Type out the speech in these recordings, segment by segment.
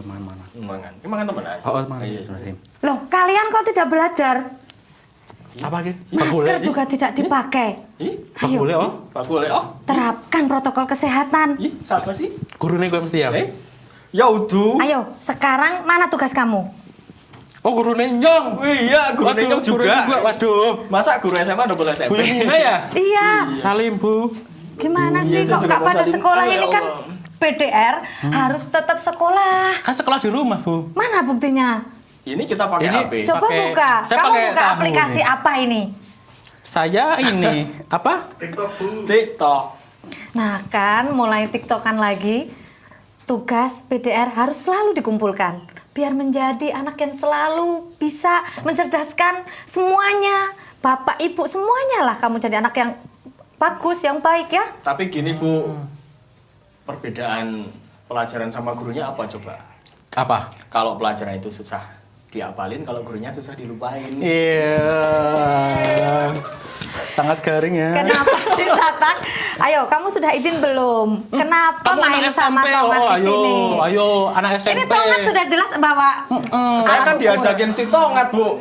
mana? Mangan temenan. Oh, mangan. Loh, kalian kok tidak belajar? Apa iki? Masker juga tidak dipakai. Bakule oh. Bakule oh. Terapkan protokol kesehatan. Ih, siapa sih? Gurune kowe mesti ya. Ya udah. Ayo, sekarang mana tugas kamu? Oh, gurune nyong. Iya, guru nyong juga. Waduh. Masa guru SMA double SMP? Bu Mina ya? Iya. Salim, Bu. Gimana Iya, sih saya kok juga nggak mau pada salin. sekolah Ya ini kan Allah. PDR harus tetap sekolah. Kan sekolah di rumah, Bu. Mana buktinya? Ini kita pakai Ini HP. Coba Pakai- buka. saya Kamu pakai buka tahu aplikasi nih. apa ini? Saya ini apa? TikTok. Nah kan, mulai tiktokan lagi. Tugas PDR harus selalu dikumpulkan. Biar menjadi anak yang selalu bisa mencerdaskan semuanya. Bapak, ibu, semuanya lah kamu jadi anak yang bagus, yang baik ya. Tapi gini Bu, perbedaan pelajaran sama gurunya apa coba? Apa? Kalau pelajaran itu susah diapalin, kalau gurunya susah dilupain. Iya. Sangat garing ya. Kenapa sih Tatak? Ayo, kamu sudah izin belum? Kenapa Kamu main anak sama SMP, Tomat di sini? Ayo, anak SMP. Ini Tomat sudah jelas bawa Saya alat kan ukur. diajakin si Tongat Bu.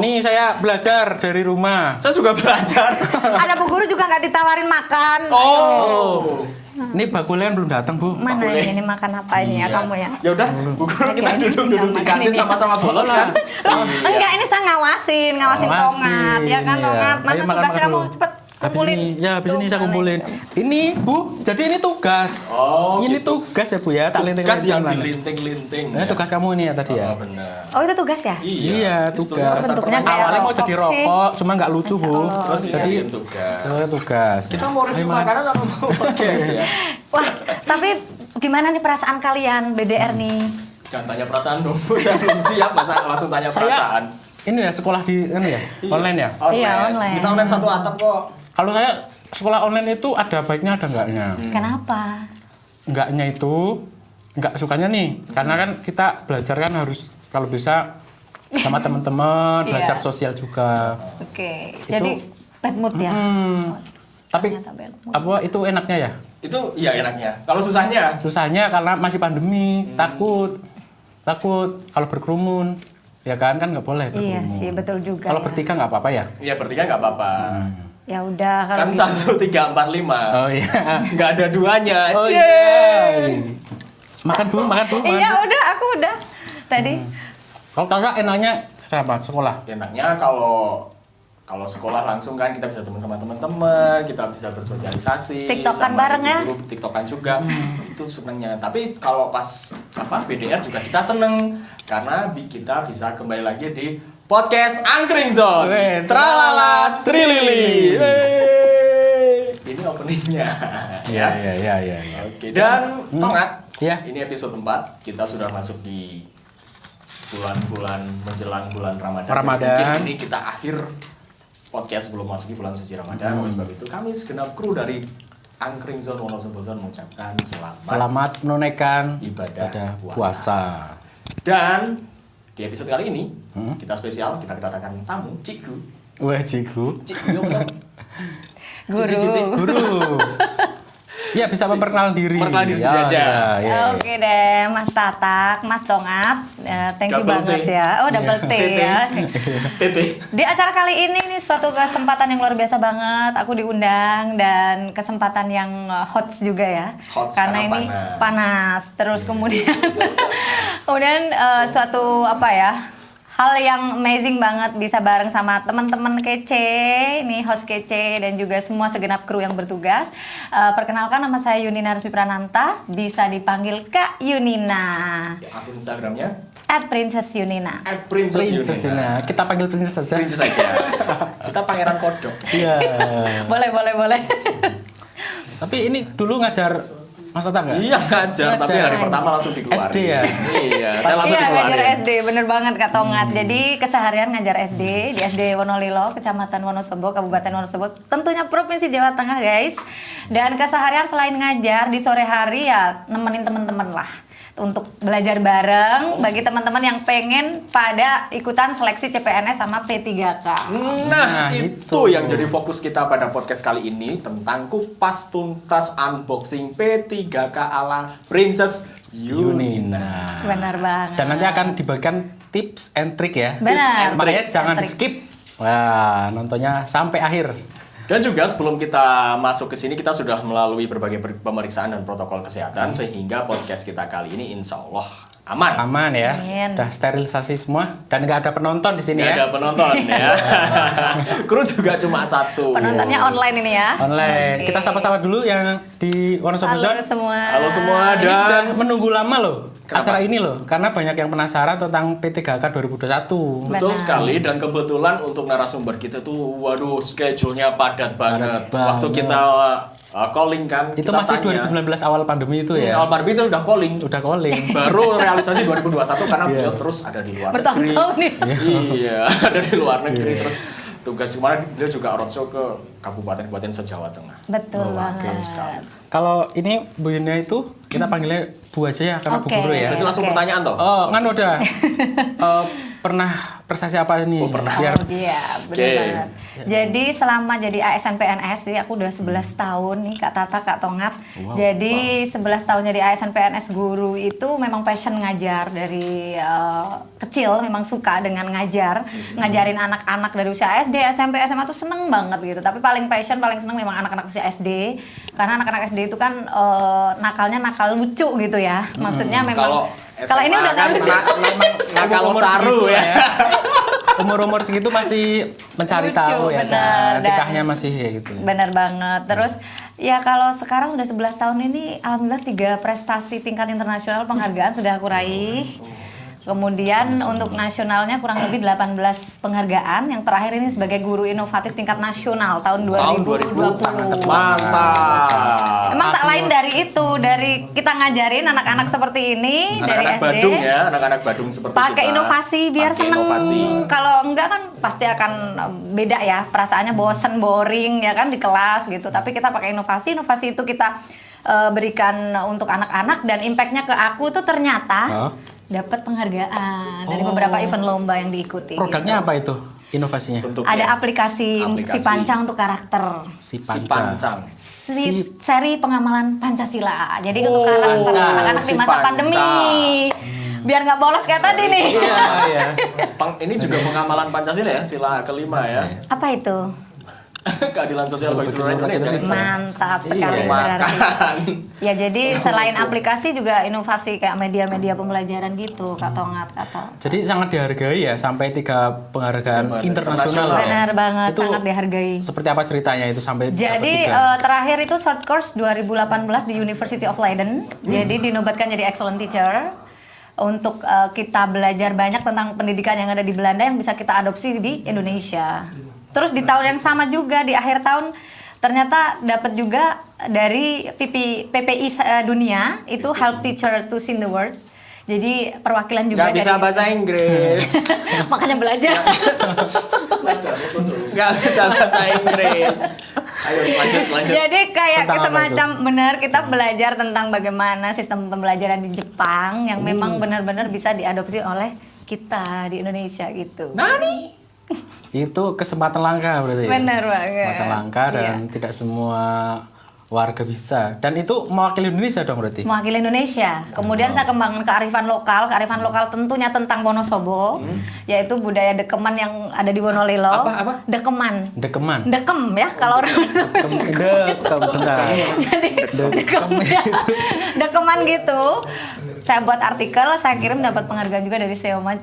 Nih saya belajar dari rumah. Saya juga belajar. Ada Bu Guru juga nggak ditawarin makan. Oh. Ini bakulen belum datang, Bu. Mana ini makan apa ini ya kamu ya? Ya udah, Bu Guru Oke, kita ini duduk-duduk di makan kantin ini. sama-sama bolos kan? Loh, enggak ini saya ngawasin Tongat ya kan iya. Tongat. Mana Ayo, makan, tugasnya makan kamu dulu. cepet Habis kumpulin. ini, ya habis ini Tuh, saya mana kumpulin. Ini, Bu, jadi ini tugas. Oh, ini gitu. tugas ya, Bu ya. Tak Tugas yang linting-linting. dilinting-linting. Nah, tugas kamu ini ya tadi ya. Oh, benar. Oh itu tugas ya? Iya, tugas. Bentuknya kayak Awalnya mau rokok jadi sih. rokok, cuma nggak lucu, Bu. Terus Jadi dijadiin tugas. tugas. Kita mau review makanan apa mau podcast ya? Wah, tapi gimana nih perasaan kalian BDR nih? Jangan tanya perasaan dong, saya belum siap masa langsung tanya perasaan. Ini ya sekolah di ini ya, online ya. Iya, online. Kita online satu atap kok. Kalau saya sekolah online itu ada baiknya ada enggaknya. Kenapa? Enggaknya itu enggak sukanya nih, karena kan kita belajar kan harus kalau bisa sama teman-teman, belajar Iya. sosial juga. Oke, jadi bad mood ya? Tapi Ternyata bad mood. apa itu enaknya ya? Itu iya enaknya. Kalau susahnya, Susahnya karena masih pandemi, takut kalau berkerumun, ya kan nggak boleh Iya berkerumun. sih, betul juga Kalau ya. bertiga nggak apa-apa ya? ya bertiga nggak apa-apa. Ya udah kalau Kan gitu. 1, 3, 4, 5. Oh iya. Nggak ada duanya. Oh Cie. iya. Makan Bu, makan Bu. Iya udah, aku udah tadi. Kalau kakak enaknya apa? Sekolah. Enaknya kalau sekolah langsung kan kita bisa teman sama teman-teman, kita bisa bersosialisasi. Tiktokan sama bareng ya? ibu-ibu, tiktokan juga. Itu senangnya. Tapi kalau pas BDR juga kita seneng karena kita bisa kembali lagi di podcast Angkring Zone. Weh, Tralala Trilili. Weh. Ini openingnya. Iya. Oke, dan Tongat, Iya. ini episode 4, kita sudah masuk di bulan-bulan menjelang bulan Ramadan. Ramadan. Mungkin ini kita akhir podcast sebelum masuk di bulan suci Ramadan. Oleh sebab itu kami segenap kru dari Angkring Zone Wonosobo Zone mengucapkan Selamat menunaikan ibadah puasa. Dan di episode kali ini kita spesial, kita kedatangan tamu Ciku. Wah, Ciku. Ciku yang mana? Guru. Guru. Ya bisa memperkenalkan diri. Perkenalkan diri aja. Ya. Oke deh, Mas Tatak, Mas Tongat, thank you Double banget T. ya. Oh double T ya. Tete. Di acara kali ini nih suatu kesempatan yang luar biasa banget. Aku diundang dan kesempatan yang hot juga ya. Hot Karena karena ini panas. Terus kemudian suatu apa ya? Hal yang amazing banget bisa bareng sama teman-teman kece, nih host kece dan juga semua segenap kru yang bertugas. Perkenalkan nama saya Yunina Rusmi Prananta, bisa dipanggil Kak Yunina. Akun Instagramnya @princess_yunina. @princess Princess Yunina. Yuna. Kita panggil Princess saja. Princess aja. Kita pangeran kodok. Iya. Boleh. Tapi ini dulu ngajar Mas Tata nggak? Iya ngajar, tapi hari pertama langsung dikeluarin. SD ya? Iya, saya langsung Iya, ngajar dikeluarin. SD, bener banget Kak Tongat. Jadi keseharian ngajar SD di SD Wonolilo, Kecamatan Wonosobo, Kabupaten Wonosobo, tentunya Provinsi Jawa Tengah guys. Dan keseharian selain ngajar di sore hari ya nemenin temen-temen lah untuk belajar bareng bagi teman-teman yang pengen pada ikutan seleksi CPNS sama P3K. Nah, itu itu. yang jadi fokus kita pada podcast kali ini tentang kupas tuntas unboxing P3K ala Princess Yunina. Benar banget. Dan nanti akan dibagikan tips and trick ya. Benar. Makanya Tips jangan and di trick. skip. Wah, nontonnya sampai akhir. Dan juga sebelum kita masuk ke sini kita sudah melalui berbagai pemeriksaan dan protokol kesehatan sehingga podcast kita kali ini insya Allah aman. Aman ya. Amin. Udah sterilisasi semua dan nggak ada penonton di sini Nggak ya. ada penonton ya. Kru juga cuma satu. Penontonnya online ini ya. Online. Oke. Kita sapa-sapa dulu yang di Wonosobo Halo Zone. semua. Halo semua Ini sudah dan menunggu lama loh Kenapa? acara ini loh, karena banyak yang penasaran tentang P3K 2021. betul Benar. sekali dan kebetulan untuk narasumber kita tuh waduh schedule-nya padat banget. Padat Waktu banget. kita calling kan Itu kita masih tanya. 2019 awal pandemi itu ya. Awal Barbie itu udah calling. Udah calling. Baru realisasi 2021 karena beliau terus ada di luar negeri. Bertahun-tahun nih. Iya, ada di luar negeri terus tugas kemarin beliau juga roadshow ke kabupaten-kabupaten se-Jawa Tengah. Betul banget. Kalau ini Bu Yunia itu kita panggilnya Bu aja ya karena Bu Oke. Guru ya. Jadi langsung Oke. pertanyaan toh. Oh, kan udah. Pernah prestasi apa nih? pernah. Biar Oh, iya, benar Oke. banget. Jadi selama jadi ASN PNS sih aku udah 11 tahun nih Kak Tata, Kak Tongat. Jadi 11 tahun jadi ASN PNS guru itu memang passion ngajar dari kecil, memang suka dengan ngajar, ngajarin anak-anak dari usia SD, SMP, SMA tuh seneng banget gitu. Tapi paling passion, paling seneng memang anak-anak usia SD. Karena anak-anak SD itu kan nakalnya nakal lucu gitu ya. Maksudnya memang kalau ini udah nggak lucu. Nakal Umur saru segitu ya. Umur-umur segitu masih mencari Lucu, tahu ya benar. kan. Dan- Tikahnya masih ya gitu. Bener banget. Terus ya kalau sekarang udah 11 tahun ini alhamdulillah 3 prestasi tingkat internasional penghargaan sudah aku raih. Kemudian untuk nasionalnya kurang lebih 18 penghargaan. Yang terakhir ini sebagai guru inovatif tingkat nasional tahun 2020. Mantap. Emang tak lain dari itu, dari kita ngajarin anak-anak seperti ini dari Anak-anak SD. Badung ya, anak-anak Badung seperti Pakai kita. inovasi biar Pakai seneng. inovasi. Kalau enggak kan pasti akan beda ya, perasaannya bosen, boring ya kan di kelas gitu. Tapi kita pakai inovasi itu kita berikan untuk anak-anak dan impactnya ke aku tuh ternyata dapat penghargaan dari beberapa event lomba yang diikuti. Produknya gitu. apa itu? Inovasinya? Bentuknya. Ada aplikasi si Pancang untuk karakter. Si Si Panca. Pancang. Seri pengamalan Pancasila. Jadi untuk karakter Pancang. anak-anak di Si masa Pancang. pandemi. Biar nggak bolos kayak tadi nih. Iya, iya. Ini juga pengamalan Pancasila ya, sila kelima ya. Apa itu? Keadilan sosial bagi seluruh Indonesia. Mantap sekali Iya. berarti. Makan. Ya jadi selain aplikasi juga inovasi kayak media-media pembelajaran gitu, Kak Tongat, kata. Jadi sangat dihargai ya sampai 3 penghargaan internasional. ya. Benar banget, Itu sangat dihargai. seperti apa ceritanya itu sampai dapat Jadi 3? terakhir itu short course 2018 di University of Leiden. Jadi dinobatkan jadi excellent teacher untuk kita belajar banyak tentang pendidikan yang ada di Belanda yang bisa kita adopsi di Indonesia. Terus di tahun yang sama juga di akhir tahun ternyata dapat juga dari PPI dunia itu Help Teacher to Sing the World. Jadi perwakilan juga Gak bisa dari bahasa Inggris. makanya belajar. Gak bisa bahasa Inggris. Ayo lanjut. Jadi kayak Tentang apa semacam benar kita belajar tentang bagaimana sistem pembelajaran di Jepang yang memang benar-benar bisa diadopsi oleh kita di Indonesia gitu. Nani? Itu kesempatan langka berarti. ya? Benar banget. Kesempatan langka dan tidak semua warga bisa. Dan itu mewakili Indonesia dong berarti. Mewakili Indonesia. Kemudian saya kembangkan kearifan lokal. Kearifan lokal tentunya tentang Wonosobo, yaitu budaya dekeman yang ada di Wonolilo. Apa? Dekeman. Dekeman. Dekem ya kalau orang Bentar. jadi dekem ya. Dekeman gitu. Saya buat artikel, saya kirim dapat penghargaan juga dari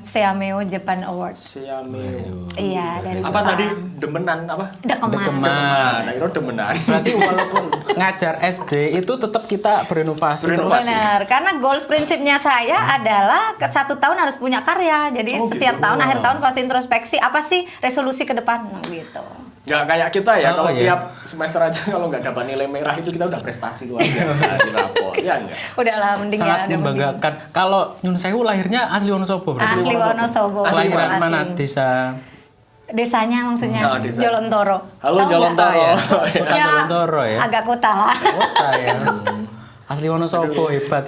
Seameo Japan Awards. Siameo. Iya, dari Apa Jepang. tadi? Demenan apa? Dekeman. Dekeman. Nah, itu demenan. Berarti walaupun ngajar SD itu tetap kita berinovasi terus. Benar, karena goals prinsipnya saya adalah ke 1 tahun harus punya karya. Jadi setiap tahun, akhir tahun pasti introspeksi apa sih resolusi ke depan gitu. Nggak kayak kita ya, Oh, kalau iya. tiap semester aja kalau nggak dapat nilai merah itu kita udah prestasi luar biasa di rapor. Ya enggak? Udahlah, mending Sangat ya. udah membanggakan. Kalau Nyun Sewu lahirnya asli Wonosobo berarti. Asli Wonosobo. Kelahiran Asli. mana? Desa Desanya maksudnya Oh, desa. Jolontoro. Halo, Tahu nggak? Jolontoro. ya. Oh, Kota Ya, Jolontoro ya. agak kota. Kota ya. Asli Wonosobo hebat.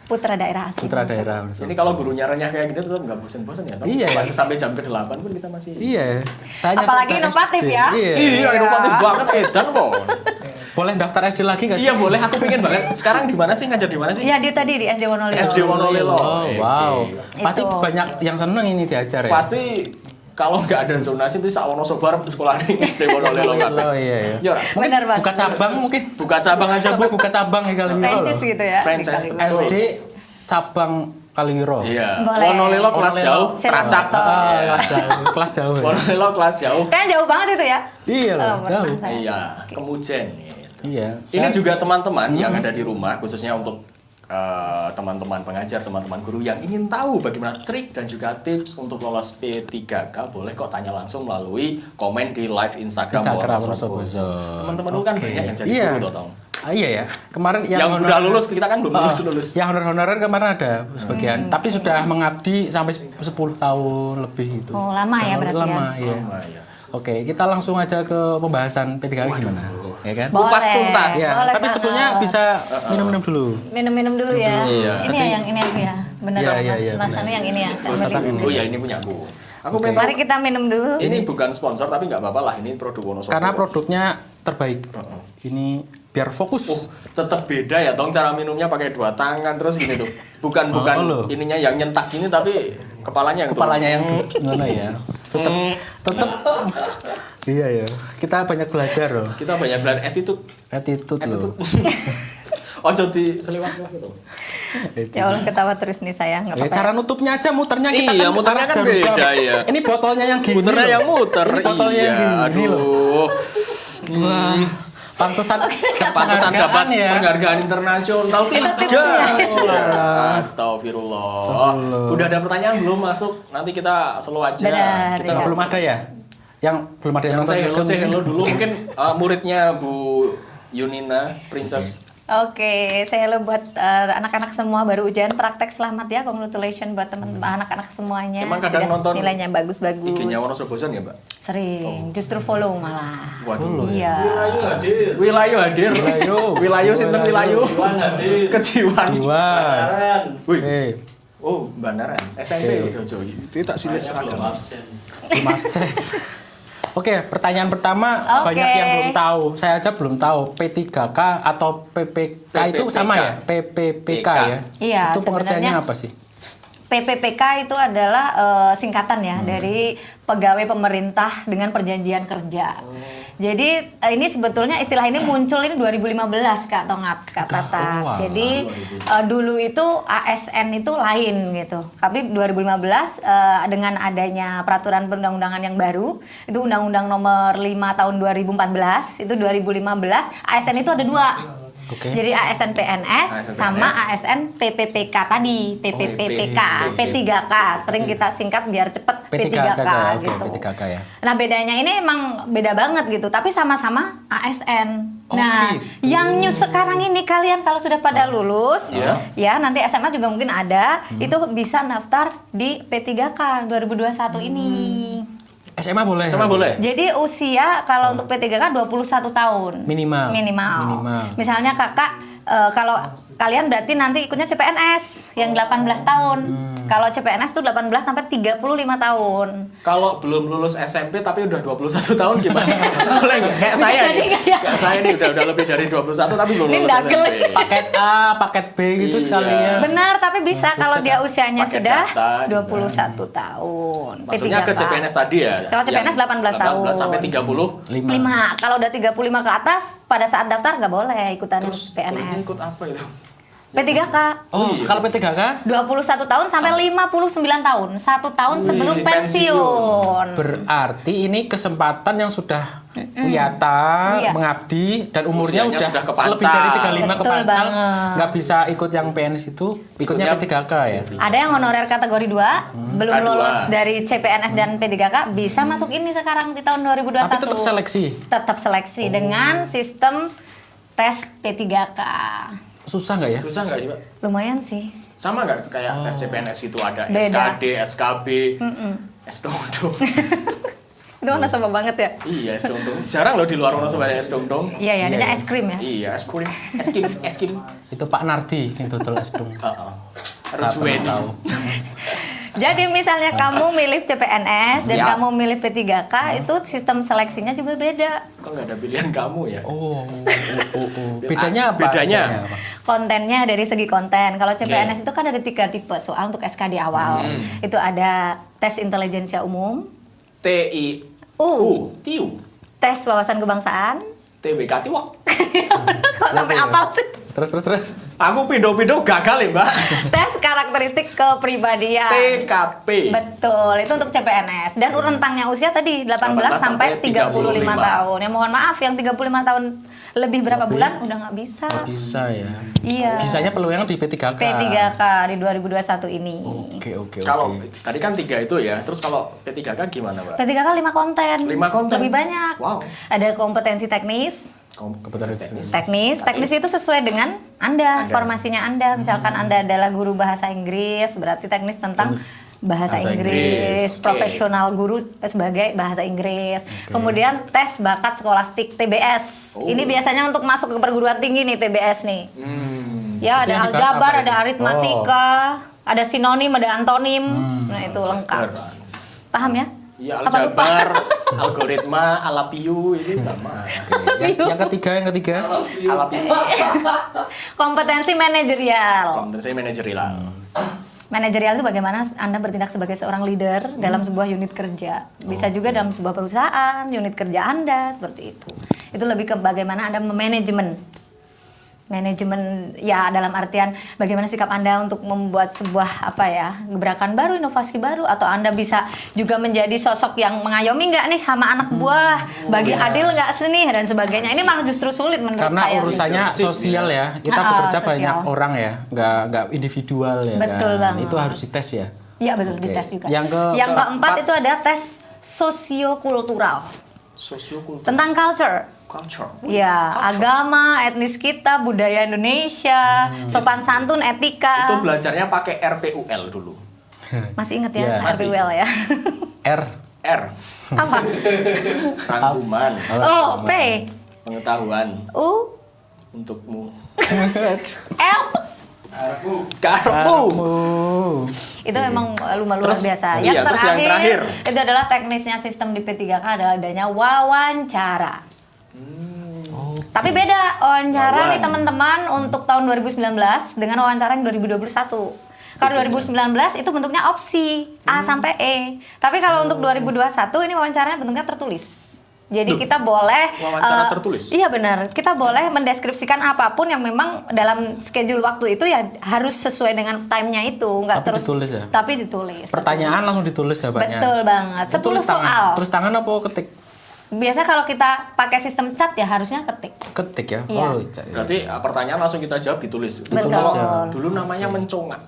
Putra daerah asli. Putra daerah Wonosobo. Ini kalau gurunya renyah kayak gini tetap nggak bosen-bosen ya. Iya, ya. Sampai jam ke-8 pun kita masih. Iya. Saya Apalagi nyasar ke inovatif SD. ya. Iya. Iya, inovatif banget edan, Bon. Boleh daftar SD lagi nggak sih? Iya boleh, aku pengen banget. Sekarang di mana sih, ngajar di mana sih? Iya, dia tadi di SD Wonolilo. SD Wonolilo. Oh, wow. Oke. Pasti Itu. banyak yang seneng ini diajar ya. Pasti kalau nggak ada zonasi itu sak Wonosobo arep sekolah ning SD Wonolilo kabeh. Oh iya ya. Ya, Mungkin Benar banget. buka cabang mungkin. buka cabang aja Sampai Bu. buka cabang ya kali Francis gitu ya. di Franchise. Kaliwiro. SD cabang Kaliwiro. Iya. Boleh. Wonolilo kelas Wonolilo. jauh, Sirap Tracap. Motor. Kelas jauh. Kelas jauh. Ya. Wonolilo kelas jauh. Kan jauh banget itu ya. Iya loh, Oh, jauh. pernah saya. Iya, Kemujen gitu. Iya. Ini juga teman-teman yang ada di rumah, khususnya untuk teman-teman pengajar, teman-teman guru yang ingin tahu bagaimana trik dan juga tips untuk lolos P3K, boleh kok tanya langsung melalui komen di live Instagram Wonosobo. Teman-teman lu kan Oke. banyak yang jadi Iya. guru toh. Iya ya. Kemarin Yang udah lulus, kita kan belum lulus. Yang honorer kemarin ada sebagian, tapi sudah mengabdi sampai 10 tahun lebih itu. Oh, lama ya berarti Lama, ya. iya. Lama, ya. Oke, kita langsung aja ke pembahasan P3K gimana? Ya kan? Kupas Boleh. tuntas. Ya, Boleh tapi banget. sebelumnya bisa minum-minum dulu. Minum-minum dulu ya. Iya. Ini ya yang ini aku ya. Bener Iya, dong, iya, Mas. iya, Mas benar. Anu yang ini ya. Saya Mas beli. Tatang ini. Oh iya, ini punya aku. Aku Oke. pengen Mari kita minum dulu. ini bukan sponsor tapi nggak apa-apa lah, ini produk Wonosobo. Karena produknya terbaik. Ini biar fokus. Oh, tetap beda ya, Tong, cara minumnya pakai 2 tangan terus gini tuh. Bukan loh. ininya yang nyentak gini tapi kepalanya yang Kepalanya turun. yang gimana ya? Tetap iya ya. Kita banyak belajar loh. Kita banyak belajar attitude. Attitude loh. Ojo di seliwas-seliwas itu. Ya Allah ketawa terus nih saya. Nggak Ya, apa-apa. cara nutupnya aja, muternya kita Iya, kan muternya arah kan jarum jam. beda, ya. Ini botolnya yang gini. Muternya loh. yang muter. Ini botolnya iya, yang gini loh. aduh. Wah, pantesan Pantesan dapat ya. penghargaan internasional Itu 3. tipsnya. Astagfirullah. Udah ada pertanyaan belum masuk? Nanti kita slow aja. Benar, Kita iya. Belum ada ya? Yang belum ada yang yang nonton saya juga hello mungkin. dulu mungkin muridnya Bu Yunina Princess. Oke, saya lo buat anak-anak semua baru ujian praktek, selamat ya, congratulations buat teman-teman anak-anak semuanya. Emang kadang Sudah nonton nilainya bagus-bagus. IG-nya Wonosobosan ya, Mbak? Sering, justru follow malah. Waduh. Iya. Wilayu hadir. Wilayu sinten Wilayu? Kejiwan. Jiwa. Wih. Eh, Oh, Bandaran. SMP Jojo. Itu tak silih seragam. Dimaksud. Oke, pertanyaan pertama Oke. banyak yang belum tahu. Saya aja belum tahu P3K atau PPK itu sama ya? PPPK ya? Iya, Itu pengertiannya sebenarnya apa sih? PPPK itu adalah singkatan ya dari pegawai pemerintah dengan perjanjian kerja. Jadi ini sebetulnya istilah ini muncul ini 2015 Kak Tongat, Kak Tata. walah, Jadi dulu itu ASN itu lain gitu. Tapi 2015 dengan adanya peraturan perundang-undangan yang baru, itu Undang-Undang Nomor 5 Tahun 2014, itu 2015 ASN itu ada 2. Oke. Jadi ASN PNS sama ASN PPPK tadi, PPPK, P3K, sering kita singkat biar cepet P3K saja. Oke, gitu. P3K ya. Nah bedanya ini emang beda banget gitu, tapi sama-sama ASN. Oh, Nah, gitu. yang new sekarang ini kalian kalau sudah pada lulus, Iya. ya nanti SMA juga mungkin ada, itu bisa daftar di P3K 2021 ini. SMA boleh. Sama boleh. Jadi usia kalau untuk P3K 21 tahun. Minimal. Minimal. Minimal. Misalnya kakak kalau kalian berarti nanti ikutnya CPNS yang 18 tahun. Kalau CPNS tuh 18 sampai 35 tahun. Kalau belum lulus SMP tapi udah 21 tahun gimana? Boleh nggak? Kayak saya jadi nih. nggak ya? Kayak saya nih udah lebih dari 21 tapi belum Ini lulus dagel. SMP. Paket A, paket B gitu Iya. sekalian. Benar, tapi bisa kalau dia usianya Pakai sudah data juga. 21 tahun. Maksudnya ke P3K. CPNS tadi ya? Kalau CPNS 18 tahun. 18 sampai 30. 5. Kalau udah 35 ke atas, pada saat daftar nggak boleh ikutan Terus PNS. ikut apa itu? P3K. Oh, Iya. kalau P3K 21 tahun sampai 59 tahun. 1 tahun sebelum pensiun. berarti ini kesempatan yang sudah wiyata, Iya. mengabdi dan umurnya Usianya udah sudah kepancal. lebih dari 35 Betul kepancal, banget. nggak bisa ikut yang PNS itu, ikutnya Ikutnya P3K ya. Ada yang honorer kategori 2, belum K2. lolos dari CPNS dan P3K, bisa masuk ini sekarang di tahun 2021. Tapi tetap seleksi. Tetap seleksi dengan sistem tes P3K. Susah nggak ya? Susah nggak sih, Pak? Lumayan sih. Sama nggak kayak tes CPNS itu ada Beda. SKD, SKB, S-Dongdong. Itu mana sama banget ya? Iya, S-Dongdong. Jarang loh di luar Wonosobo ada S-Dongdong. Iya ya, adanya Iya. es krim ya. Iya, es krim, es krim, es krim. Itu Pak Nardi yang total es dong. Harus Saya pernah Weni. tahu. Jadi misalnya kamu milih CPNS dan Siap. kamu milih P3K, itu sistem seleksinya juga beda. Kok nggak ada pilihan kamu ya? Oh. Bedanya apa? Bedanya? apa? Kontennya dari segi konten. Kalau CPNS itu kan ada 3 tipe soal untuk SK di awal. Itu ada tes intelijensia umum, TIU, tes wawasan kebangsaan. TBK Tiwak. Kok sampai apal sih? Terus. Aku pindo-pindo gagal ya, Mbak. Tes karakteristik kepribadian. TKP. Betul, itu untuk CPNS. Dan rentangnya usia tadi 18 sampai 35 tahun. Ya mohon maaf, yang 35 tahun lebih berapa bulan udah nggak bisa. Bisa ya. Iya. Bisanya peluang di P3K. P3K di 2021 ini. Oke. Kalau tadi kan 3 itu ya, terus kalau P3K gimana, Mbak? P3K 5 konten. 5 konten? Lebih banyak. Wow. Ada kompetensi teknis. Teknis itu sesuai dengan Anda, formasinya Anda. Misalkan Anda adalah guru bahasa Inggris, berarti teknis tentang bahasa Inggris, Oke. profesional guru sebagai bahasa Inggris. Kemudian tes bakat skolastik TBS. Ini biasanya untuk masuk ke perguruan tinggi nih TBS nih. Ya, Itu yang ada dibahas aljabar, apa ada itu? aritmatika, ada sinonim, ada antonim. Nah, itu lengkap. Paham ya? Iya, Apa lupa? aljabar, algoritma, alapiu ini sama. Yang ketiga. Alapiu. Kompetensi manajerial. Kompetensi manajerial. Manajerial itu bagaimana Anda bertindak sebagai seorang leader dalam sebuah unit kerja. Bisa juga dalam sebuah perusahaan, unit kerja Anda, seperti itu. Itu lebih ke bagaimana Anda memanajemen. Manajemen ya dalam artian bagaimana sikap Anda untuk membuat sebuah gebrakan baru, inovasi baru, atau Anda bisa juga menjadi sosok yang mengayomi nggak nih sama anak buah, bagi adil nggak sih nih dan sebagainya. Ini malah justru sulit menurut Karena saya. urusannya sih. sosial ya. Kita bekerja sosial. banyak orang ya, nggak individual ya. Betul kan? banget. Itu harus dites ya. Iya betul, Oke. dites juga. Yang keempat itu ada tes sosiokultural Sosiokultur. tentang culture. Ya, agama, etnis kita, budaya Indonesia, sopan santun, etika. Itu belajarnya pakai RPUL dulu. Masih inget Iya. ya, RPWL ya. R. R. Apa? Rangkuman. Oh, P. Pengetahuan U. untukmu. L. Karpu. Itu memang luar Terus, biasa. iya, terus yang terakhir. Itu adalah teknisnya sistem di P3K adalah adanya wawancara. Tapi beda wawancara nih teman-teman untuk tahun 2019 dengan wawancara yang 2021. Kalau 2019 itu bentuknya opsi A sampai E. Tapi kalau untuk 2021 ini wawancaranya bentuknya tertulis. Jadi kita boleh wawancara tertulis? Iya benar. Kita boleh mendeskripsikan apapun yang memang dalam schedule waktu itu ya harus sesuai dengan time-nya itu, nggak Tapi terus ditulis ya? Tapi ditulis. Pertanyaan langsung ditulis ya banyak. Betul banget. 10 Tulis tangan. soal. Terus tangan apa ketik? Biasa kalau kita pakai sistem chat ya harusnya ketik. Ketik ya. Iya. Oh, cak. Berarti pertanyaan langsung kita jawab ditulis. Betul. Kalau dulu namanya mencongak.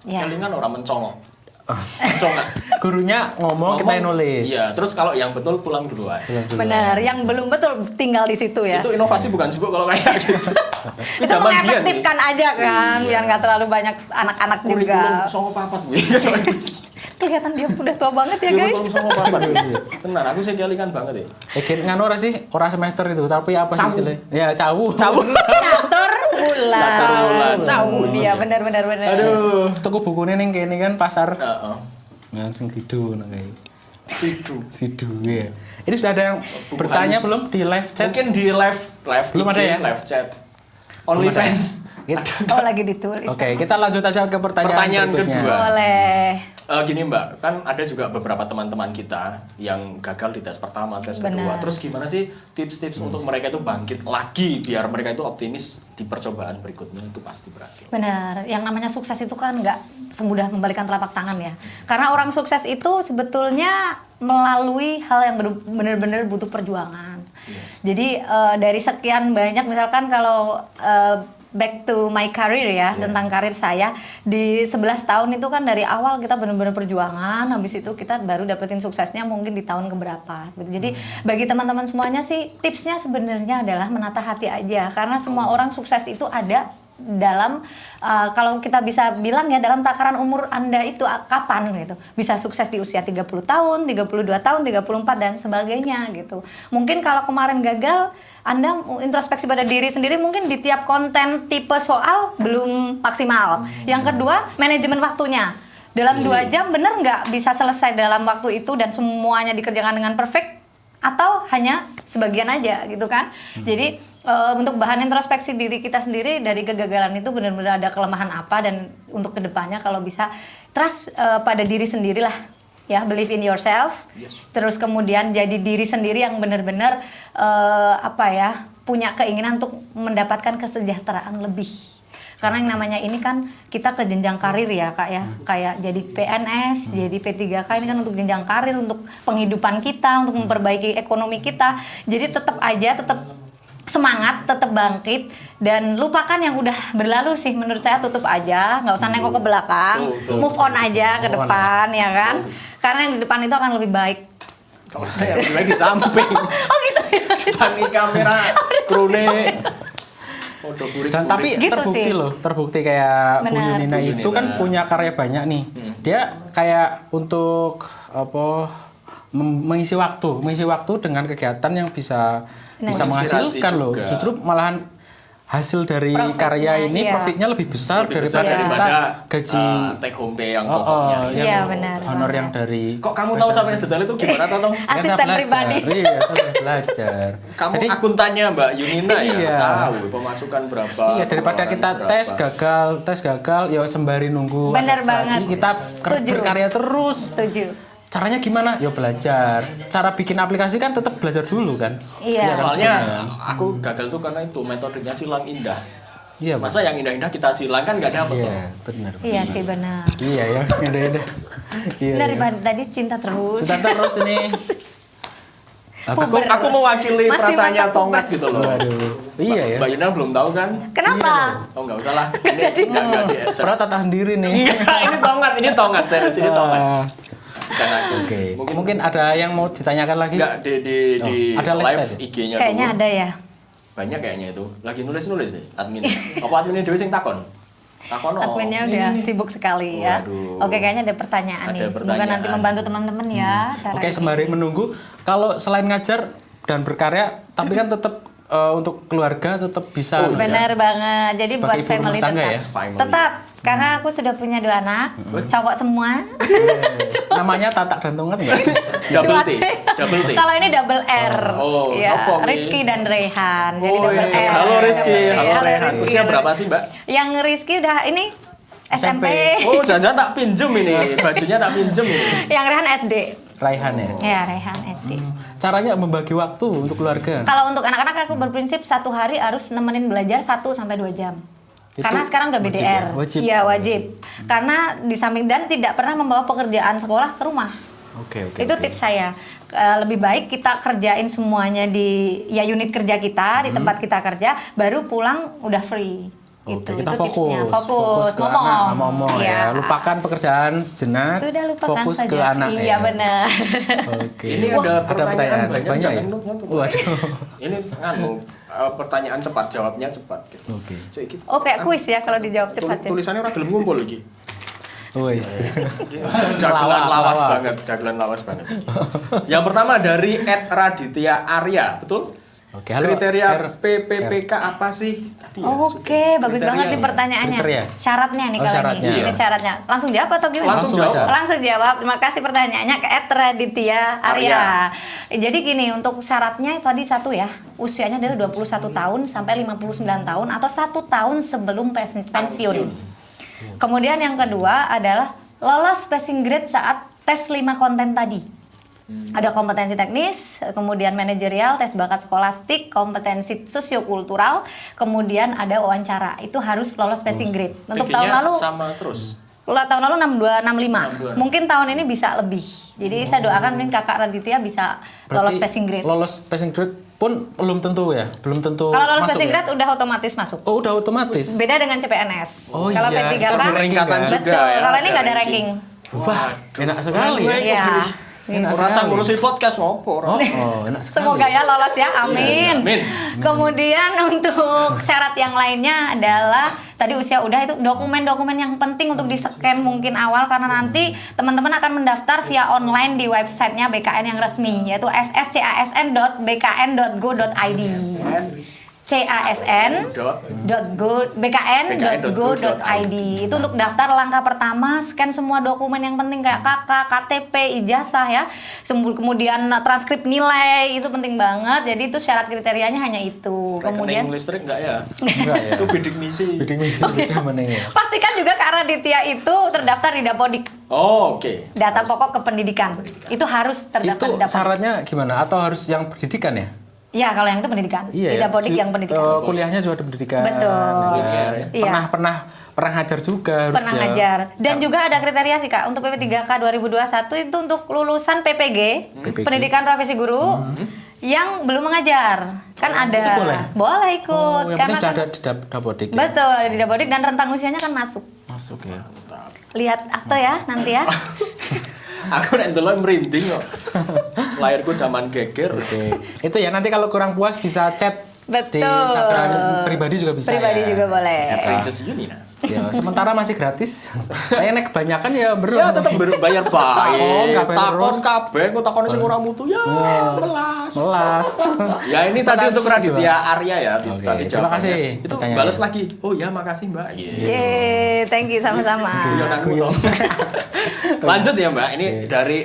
Ya. Kelingan orang mencongok. Mencongak. Gurunya ngomong, kita yang nulis. Iya, terus kalau yang betul pulang duluan. Benar, yang belum betul tinggal di situ ya. Itu inovasi bukan sih Bu kalau kayak gitu. Itu mengefektifkan aja kan, biar nggak terlalu banyak anak-anak juga. Kurikulum songo papat Bu. Kelihatan dia udah tua banget ya guys. Kurikulum songo papat. Tenan, aku sih kelingan banget ya. Nganu ora sih, ora semester itu, tapi apa sih Cawu. istilahnya? Ya, cawu. Catur bulan. Catur bulan, cawu. Iya benar. Aduh. Tuku bukunya ning kene kan pasar. Heeh. Yang sing sidu nang kae. Sidu. Sidu ya. Ini sudah ada yang bertanya halus. belum di live chat? Mungkin di live Belum ada IG, ya? live chat. Belum ada. OnlyFans. Oh lagi ditulis. Oke, kita lanjut aja ke pertanyaan berikutnya. kedua. Boleh. Gini Mbak, kan ada juga beberapa teman-teman kita yang gagal di tes pertama, tes kedua. Benar. Terus gimana sih tips-tips untuk mereka itu bangkit lagi biar mereka itu optimis di percobaan berikutnya itu pasti berhasil. Benar, yang namanya sukses itu kan nggak semudah membalikan telapak tangan ya. Karena orang sukses itu sebetulnya melalui hal yang benar-benar butuh perjuangan. Jadi dari sekian banyak, misalkan kalau back to my career ya, tentang karir saya di 11 tahun itu kan dari awal kita benar-benar perjuangan, habis itu kita baru dapetin suksesnya mungkin di tahun keberapa. Jadi bagi teman-teman semuanya sih tipsnya sebenarnya adalah menata hati aja, karena semua orang sukses itu ada dalam kalau kita bisa bilang ya dalam takaran umur Anda itu kapan gitu. Bisa sukses di usia 30 tahun, 32 tahun, 34 dan sebagainya gitu. Mungkin kalau kemarin gagal, Anda introspeksi pada diri sendiri, mungkin di tiap konten tipe soal belum maksimal. Yang kedua, manajemen waktunya. Dalam 2 jam bener nggak bisa selesai dalam waktu itu dan semuanya dikerjakan dengan perfect, atau hanya sebagian aja gitu kan? Jadi untuk bahan introspeksi diri kita sendiri dari kegagalan itu benar-benar ada kelemahan apa, dan untuk kedepannya kalau bisa trust pada diri sendirilah, ya, believe in yourself. Terus kemudian jadi diri sendiri yang benar-benar punya keinginan untuk mendapatkan kesejahteraan lebih. Karena yang namanya ini kan kita ke jenjang karir ya Kak ya, kayak jadi PNS, jadi P3K ini kan untuk jenjang karir, untuk penghidupan kita, untuk memperbaiki ekonomi kita. Jadi tetap semangat, tetap bangkit, dan lupakan yang udah berlalu sih, menurut saya tutup aja, nggak usah nengok ke belakang, move on aja ke depan ya kan, karena yang di depan itu akan lebih baik. Kalau saya lagi samping. Oh gitu ya. Tangi kamera, krune. Dan tapi Gitu terbukti sih. loh, terbukti kayak Bu Benar. Yunina Bu itu Yunina. kan punya karya banyak nih. Dia kayak untuk mengisi waktu dengan kegiatan yang bisa Nah. menghasilkan loh. juga. Justru malahan hasil dari Profitnya, karya ini iya. profitnya lebih besar Lebih besar daripada kita gaji take home pay yang pokoknya. Iya, yang benar honor banget. yang dari Kok kamu tahu sampai detail itu gimana Tong? Kan saya Asisten belajar. pribadi. Iya, saya belajar. Kamu Jadi akuntannya Mbak Yunina ya? Iya. Tahu pemasukan berapa? iya, daripada pengeluaran kita berapa. tes gagal ya sembari nunggu Benar ada lagi, banget. kita Setuju. berkarya terus. Setuju. Caranya gimana? Ya belajar. Cara bikin aplikasi kan tetap belajar dulu kan. Iya. kan, Soalnya sebenarnya. aku gagal tuh karena itu metodenya silang indah. Iya, Masa yang indah-indah kita silang kan nggak dapet iya, tuh. benar. Iya sih benar. Iya ya, udah. Iya. Dari iya. tadi cinta terus. Sudah terus ini. Puber. Aku mewakili Masih perasaannya masa Tongat puber. gitu loh. Waduh. Iya ya. Mbak Yunina belum tahu kan? Kenapa? Oh nggak usah lah. Ini nggak di Pernah tata sendiri nih. Enggak, ini Tongat, serius ini Tongat. Ah, Bukan aku. Oke. Mungkin ada yang mau ditanyakan lagi? Enggak di ada live live chat. IG-nya Kayaknya dulu. ada ya. Banyak kayaknya itu. Lagi nulis sih admin. Apa adminnya dhewe sing takon? Takon. Adminnya udah sibuk sekali ya. Waduh. Oke, kayaknya ada pertanyaan Ada nih. Semoga pertanyaan. nanti membantu teman-teman ya. Cara Oke, ini. sembari menunggu, kalau selain ngajar dan berkarya, tapi kan tetap untuk keluarga tetap bisa. Oh, iya. Benar banget. Jadi Sebagai buat ibu family rumah tangga tetap. ya? Family. Tetap. Karena aku sudah punya 2 anak, cowok semua. Namanya Tatak dan Tongat nggak? Double Dua T. Double T. Kalau ini double R. Oh, ya, siapa nih? Rizky dan Rehan. Jadi Oh, double iya. R. Halo Rizky, halo Rehan. Rizky. Usia berapa sih, Mbak? Yang Rizky udah ini SMP. Oh, jangan-jangan tak pinjem ini. Bajunya tak pinjem ini. Yang Rehan SD. Raihan ya. Ya, Rehan SD. Caranya membagi waktu untuk keluarga. Kalau untuk anak-anak aku berprinsip 1 hari harus nemenin belajar 1 sampai 2 jam. Itu Karena sekarang udah wajib BDR. ya? Wajib. Iya, wajib. Karena di samping dan tidak pernah membawa pekerjaan sekolah ke rumah. Oke. Itu tips saya. Lebih baik kita kerjain semuanya di unit kerja kita, di tempat kita kerja, baru pulang udah free. Oke, Gitu. kita Itu tipsnya. fokus ke ngomong. anak, ngomong ya. Iya. Lupakan pekerjaan sejenak. Sudah lupakan fokus saja. ke anak Iya, ya. benar. Oke. Ini ada pertanyaan banyak ya. jangan nonton. Waduh. Ini pertanyaan cepat, jawabnya cepat gitu. Oke. So, iki- Oh, kayak kuis ya kalau dijawab cepat ya. Tulisannya ora gelem ngumpul lagi. Wes. Dagelan lawas Lawak. banget, dagelan lawas banget. Yang pertama dari @raditya Arya, betul? Oke, halo, Kriteria PPPK apa sih? Tadi ya, Oke, sudah. bagus Kriteria banget nih ya. pertanyaannya. Kriteria. Syaratnya nih Oh, kalau syaratnya. ini. Ini syaratnya. Langsung jawab atau gimana? Langsung jawab. jawab. Langsung jawab. Terima kasih pertanyaannya ke @raditya Arya. Jadi gini, untuk syaratnya tadi 1 ya. Usianya dari 21 tahun sampai 59 tahun atau 1 tahun sebelum pensiun. Kemudian yang kedua adalah lolos passing grade saat tes 5 konten tadi. Ada kompetensi teknis, kemudian manajerial, tes bakat skolastik, kompetensi sosiokultural, kemudian ada wawancara. Itu harus lolos passing grade. Untuk tahun Bikinnya lalu sama terus. tahun lalu 62, 65. 62. Mungkin tahun ini bisa lebih. Jadi saya doakan mungkin Kakak Raditya bisa lolos passing grade. Lolos passing grade pun belum tentu ya, belum tentu. Kalau lolos masuk passing ya? grade udah otomatis masuk. Oh, udah otomatis. Beda dengan CPNS. Oh Kalau iya, P3K kita beringkatan kan? juga. betul. ya, Kalau ini ada nggak ada ranking. Wah, enak sekali. Iya. Enak Rasa sekali. ngurusin podcast ngopo. Oh, enak sekali. Semoga ya lolos ya, amin. Amin. Kemudian untuk syarat yang lainnya adalah tadi usia udah, itu dokumen-dokumen yang penting untuk di-scan mungkin awal karena nanti teman-teman akan mendaftar via online di websitenya BKN yang resmi yaitu sscasn.bkn.go.id. Yes. casn.bkn.go.id. Itu untuk daftar langkah pertama, scan semua dokumen yang penting kayak KK, KTP, ijazah ya. Kemudian transkrip nilai itu penting banget. Jadi itu syarat kriterianya hanya itu. Kemudian Kemudian listrik enggak ya? Enggak ya. Itu bidik misi. Bidik misi beda mana ya? pastikan juga Kak Raditya itu terdaftar di Dapodik. Oh, oke. Data pokok kependidikan. Itu harus terdaftar Itu di Dapodik. syaratnya gimana? Atau harus yang pendidikan ya? Ya, kalau yang itu pendidikan. Iya Di ya. Dapodik yang pendidikan. Kuliahnya juga ada pendidikan. Betul. Ya. Iya. Pernah ngajar juga harusnya. Pernah ngajar. Dan juga ada kriteria sih Kak untuk PP3K 2021 itu untuk lulusan PPG, Pendidikan Profesi Guru yang belum mengajar. Kan ada. Itu boleh? Boleh ikut. Oh, yang penting sudah kan, ada di Dapodik ya? betul, di Dapodik dan rentang usianya kan masuk. Masuk ya. Lihat akte ya nanti ya. Aku nek ndelok merinding kok. Lahirku zaman geger. Oke. Itu ya nanti kalau kurang puas bisa chat di Betul. Instagram pribadi juga bisa Pribadi ya. juga boleh. Princess Yunina. Ya, sementara masih gratis. Tapi nek kebanyakan ya bener. Ya tetep bayar Takon, baik. kabeh Takon terus. kabeh, kok takon sing ora mutu ya melas. Melas. Ya ini tadi untuk Raditya Arya ya, Oke, tadi terima jawabannya. kasih Itu pertanyaannya. balas lagi. Oh ya, makasih Mbak. Iya. Yeay, thank you sama-sama. Guyon aku dong. Lanjut ya Mbak, ini dari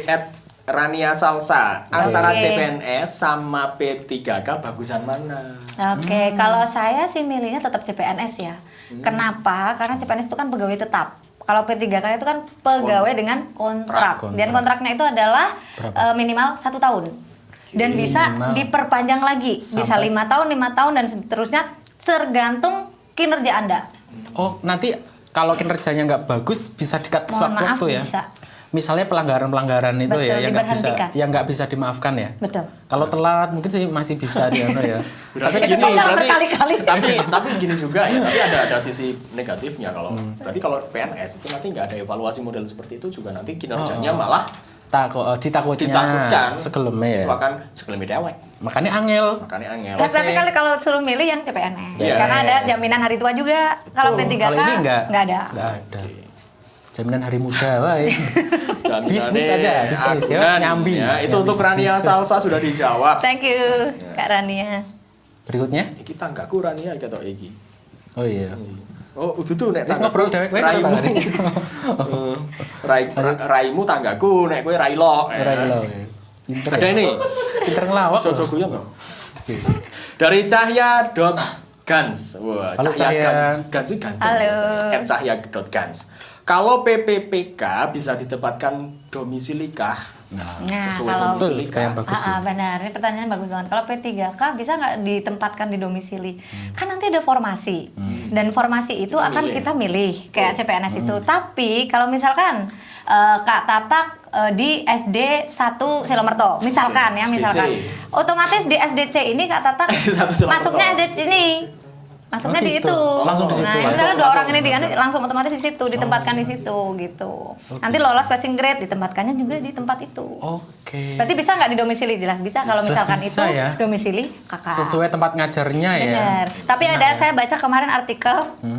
Rania Salsa. Antara Oke. CPNS sama P3K bagusan mana? Oke, kalau saya sih milihnya tetap CPNS ya. Kenapa? Karena CPNS itu kan pegawai tetap. Kalau P3K itu kan pegawai dengan kontrak. Kontrak. Dan kontraknya itu adalah minimal 1 tahun. Dan bisa Minimal. diperpanjang lagi. Bisa Sampai? 5 tahun, 5 tahun, dan seterusnya tergantung kinerja Anda. Oh, nanti kalau kinerjanya nggak bagus bisa dikat Mohon maaf, sewaktu-waktu ya. bisa. Misalnya pelanggaran-pelanggaran itu Betul, ya diberhentikan. yang nggak bisa dimaafkan ya. Betul. Kalau telat mungkin sih masih bisa dia ya. Berarti Itu gini, kalau berarti berkali-kali. tapi gini juga ya. Tapi ada sisi negatifnya kalau berarti kalau PNS itu nanti nggak ada evaluasi model seperti itu juga nanti kinerjanya malah Ditakutnya ditakutkan segelumnya ya. itu akan segelumnya dewek. Makanya angel. Makanya angel. Tapi kalau suruh milih yang CPNS. Yes. Karena ada jaminan hari tua juga. Kalau P3K Kalau ini nggak ada. Nggak ada. Jaminan hari muda, wae. Jaminannya Bisnis aja, bisnis ya, agunan, nyambi. ya. Itu Ya, untuk bisnis. Rania Salsa sudah dijawab. Thank you, Kak Rania. Berikutnya? Iki tanggaku Rania ketok iki. Oh iya. Oh, tuh nek Wis ngobrol dewek wae karo raimu. tadi. Raimu tanggaku nek kowe railo. Keren loh. Pinter. Ada ya? ini. Pinter ngelawak. Cocok guyon loh. Dari Cahya.gans. Wah, Halo, Cahya Cahya. Gans. Gans sih ganteng. Halo. Cahya.gans. Kalau PPPK bisa ditempatkan domisili kah? Nah, Sesuai kalau domisili Betul, kayak kah? bagus sih. benar, ini pertanyaan bagus banget. Kalau P3K bisa nggak ditempatkan di domisili? Kan nanti ada formasi, dan formasi itu Kita akan milih. kita milih kayak CPNS itu. Tapi kalau misalkan Kak Tatak di SD 1 Silomerto, misalkan ya, SDC. misalkan, otomatis di SDC ini Kak Tatak 1 Silomerto. masuknya SDC ini. Masuknya Oh, di gitu. itu. Langsung di situ, Nah, langsung. misalnya dua orang ini langsung otomatis di situ, ditempatkan di situ gitu. Nanti lolos passing grade ditempatkannya juga di tempat itu. Oke. Berarti bisa nggak di domisili? Jelas bisa kalau Jelas misalkan bisa itu ya. domisili kakak. Sesuai tempat ngajarnya ya. Benar. Tapi ada saya baca kemarin artikel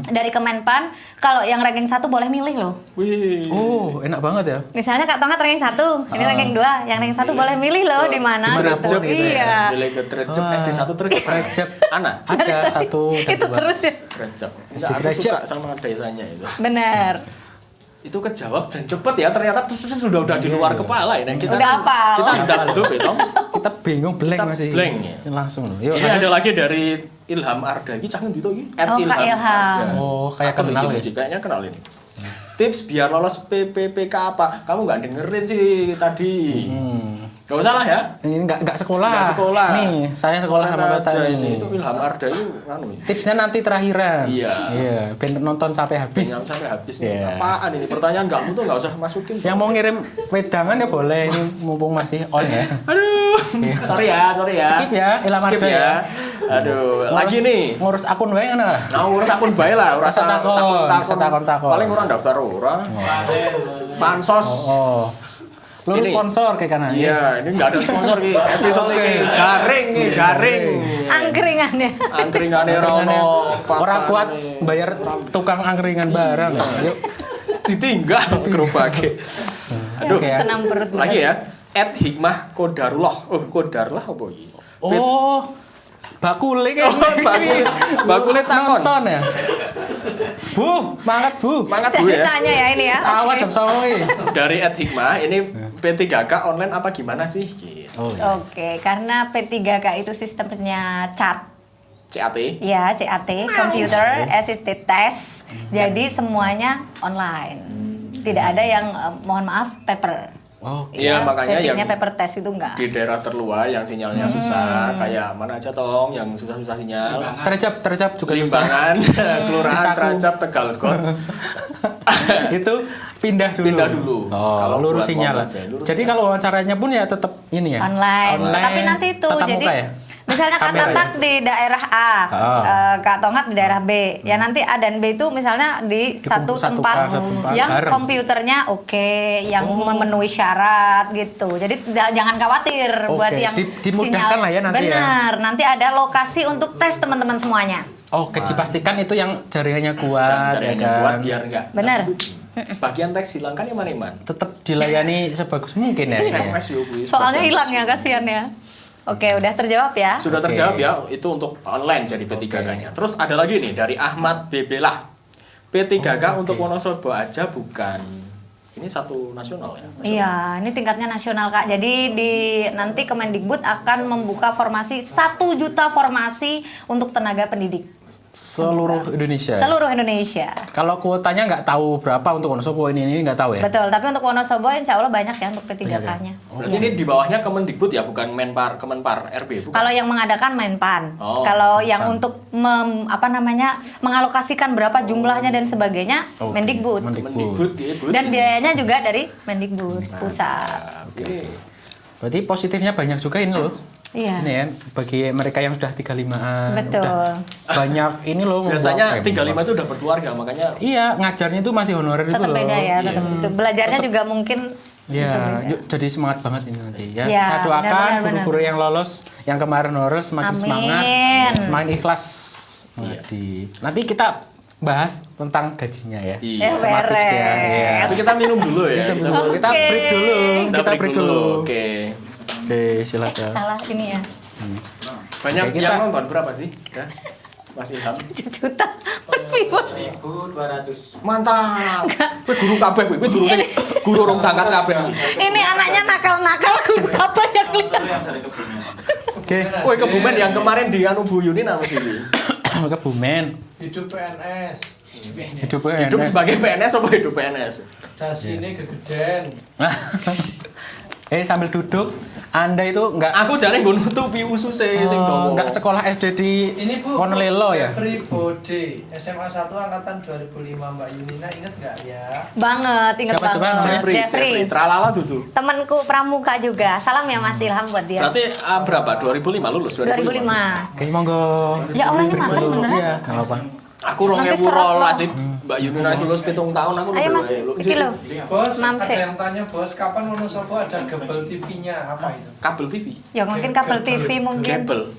dari Kemenpan kalau yang ranking 1 boleh milih loh. Wih. Oh, enak banget ya. Misalnya Kak Tongat ranking 1, ini ranking 2, yang ranking 1 boleh milih loh di mana Dimanapun gitu. gitu ya. Iya. Nilai ke Trecep SD 1 Trecep. Recep. Ana. Ada satu dan Itu dua. terus ya. Trecep. SD Enggak, aku Trecep. suka sama desanya itu. Benar. Itu kejawab dan cepet ya, ternyata sudah di luar kepala ya. Kita Udah hafal. Kita sudah hidup ya, Tom. Kita bingung blank Kita masih. blank, ya. Langsung loh. Yuk, Ini lanjut. ada lagi dari Ilham Arda. Ini canggih gitu ini. Oh, Kak Ilham. Oh, kayak Aku kenal gitu ya. sih, kayaknya kenal ini. Tips biar lolos PPPK apa? Kamu nggak dengerin sih tadi. Gak usah lah ya. Ini nggak sekolah. Nggak sekolah. Nih, saya sekolah sama Coret Bata aja ini. Itu Ilham Arda itu anu. Tipsnya nanti terakhiran. Iya. Iya, biar nonton sampai habis. Yang sampai habis Iya. apaan ini? Pertanyaan kamu tuh nggak usah masukin. Yang mau ngirim wedangan ya boleh, ini mumpung masih on ya. Aduh. sorry ya. Skip ya, Ilham Skip Arda ya. Aduh, lagi Ngurus- nih. Ngurus akun wae kan lah. Nah, urus akun bae lah, ora Rasa takon, rasa takon-takon. Paling orang daftar ora. Pansos. Oh. Lurus Ini. sponsor kayak kanan. Iya, ini enggak ada sponsor ki. Episode Oke. iki garing nih, garing. Angkringannya. Angkringane rono. Orang kuat bayar tukang angkringan barang. Yuk. Ditinggal gerobake. Aduh. Oke ya. Senam perut Lagi banget. ya. Hikmah Kodarullah. Oh, Kodarlah apa iki? Oh. bakule kan. Bakule takon. Nonton ya. Bu, mangkat Bu. Mangkat Bu Jadi ya. tanya ya ini ya. Awat jam 9. Dari @hikmah ini P3K online apa gimana sih? Gitu. Oh iya. Oke, karena P3K itu sistemnya CAT. CAT. Ya, CAT, Computer Assisted Test. Jadi semuanya online. Tidak ada yang mohon maaf paper. Oh. Iya, makanya basicnya yang paper test itu enggak. di daerah terluar yang sinyalnya susah, kayak mana aja tong yang susah-susah sinyal. Terjap juga susah. Limbangan, Kelurahan Disaku. Teracap, Tegal Got. Itu pindah dulu. Pindah dulu. Oh, Kalau lurus buat sinyal. ngomong aja, lurus Jadi kalau wawancaranya pun ya tetap ini ya. Online. Tapi nanti itu tatap jadi muka ya? misalnya Kak Kamera Tatak ya? di daerah A, Oh. Kak Tongat di daerah B. Ya nanti A dan B itu misalnya di satu satu tempat tempat yang bareng. komputernya oke, yang memenuhi syarat gitu. Jadi jangan khawatir Oke, buat yang dimudahkan lah ya nanti ya. Benar, nanti ada lokasi untuk tes teman-teman semuanya. Oke, dipastikan itu yang jaringannya kuat, Cari ya yang kan? kuat biar enggak. Benar. Sebagian teks hilang kan yang mana-mana. Tetap dilayani sebagus mungkin ya. ini ya. SMS yo kuis. Soalnya hilang ya kasihan ya. Oke, udah terjawab ya. Sudah Oke. terjawab ya, itu untuk online jadi P3K-nya. Terus ada lagi nih dari Ahmad BB lah. P3K untuk Wonosobo aja bukan. Ini satu nasional ya. Iya, ini tingkatnya nasional Kak. Jadi nanti Kemendikbud akan membuka formasi 1 juta formasi untuk tenaga pendidik. Seluruh Indonesia. Seluruh Indonesia. Kalau kuotanya nggak tahu berapa untuk Wonosobo ini nggak tahu ya. Betul, tapi untuk Wonosobo insya Allah banyak ya untuk P3K-nya. Berarti ini di bawahnya Kemendikbud ya, bukan Kemenpar RB, bukan? Kalau yang mengadakan Menpan, Oh, kalau yang Menpan. untuk mengalokasikan berapa jumlahnya dan sebagainya, Oke, Mendikbud. Mendikbud ya, Bud. Dan biayanya juga dari Mendikbud pusat. Oke. Berarti positifnya banyak juga ini loh. Iya. Ini ya, bagi mereka yang sudah 35-an. Betul. Udah banyak ini loh. Biasanya membuat- 35 itu udah berkeluarga, makanya Iya, ngajarnya itu masih honorer itu Tetap loh. beda ya, Iya. tetap itu. Belajarnya juga mungkin Iya, yuk jadi semangat banget ini nanti. Ya, Iya, saya doakan benar. guru-guru yang lolos, yang kemarin honorer semakin Amin. semangat, semakin ikhlas. Nanti kita bahas tentang gajinya ya. Iya. Sama tips ya. Beres. Iya. tapi kita minum dulu ya. Kita dulu, kita Oke. break dulu. Kita break dulu. Oke. Oke, silakan. salah ini ya. Banyak Oke, kita- yang nonton berapa sih? Ya. Mas Ilham. 1 juta viewers. 1.200. Mantap. Kowe guru kabeh kowe guru sing guru rong tangkat kabeh. Ini anaknya nakal-nakal, guru apa yang lihat? Oke, Kowe Kebumen yang kemarin di anu Bu Yuni nama sih. Kebumen. Hidup PNS. Hidup Hidup enak. sebagai PNS apa hidup PNS? Dasi ini gegeden. Sambil duduk, Anda itu nggak Aku jane nggo nutupi ususe sing dawa. nggak sekolah SD di Ini Bu, Wonolelo ya? Jeffrey Bode, SMA 1 angkatan 2005 Mbak Yunina, inget nggak ya? Banget, inget Siapa banget. namanya? Jeffrey, Tralala tuh. Temanku pramuka juga. Salam ya Mas Ilham buat dia. Berarti berapa? 2005 lulus 2005. Oke, monggo. Ya Allah, ini makan beneran. Iya, nggak apa-apa. Aku Nanti 2012 serot sih. Mbak Yuni lulus 7 tahun aku Ayo lupa Mas, wae. iki lho. Bos, Mamse. ada yang tanya bos, kapan Wonosobo ada Gebel TV-nya? Apa itu? Kabel TV. Ya mungkin kabel TV mungkin. Kabel.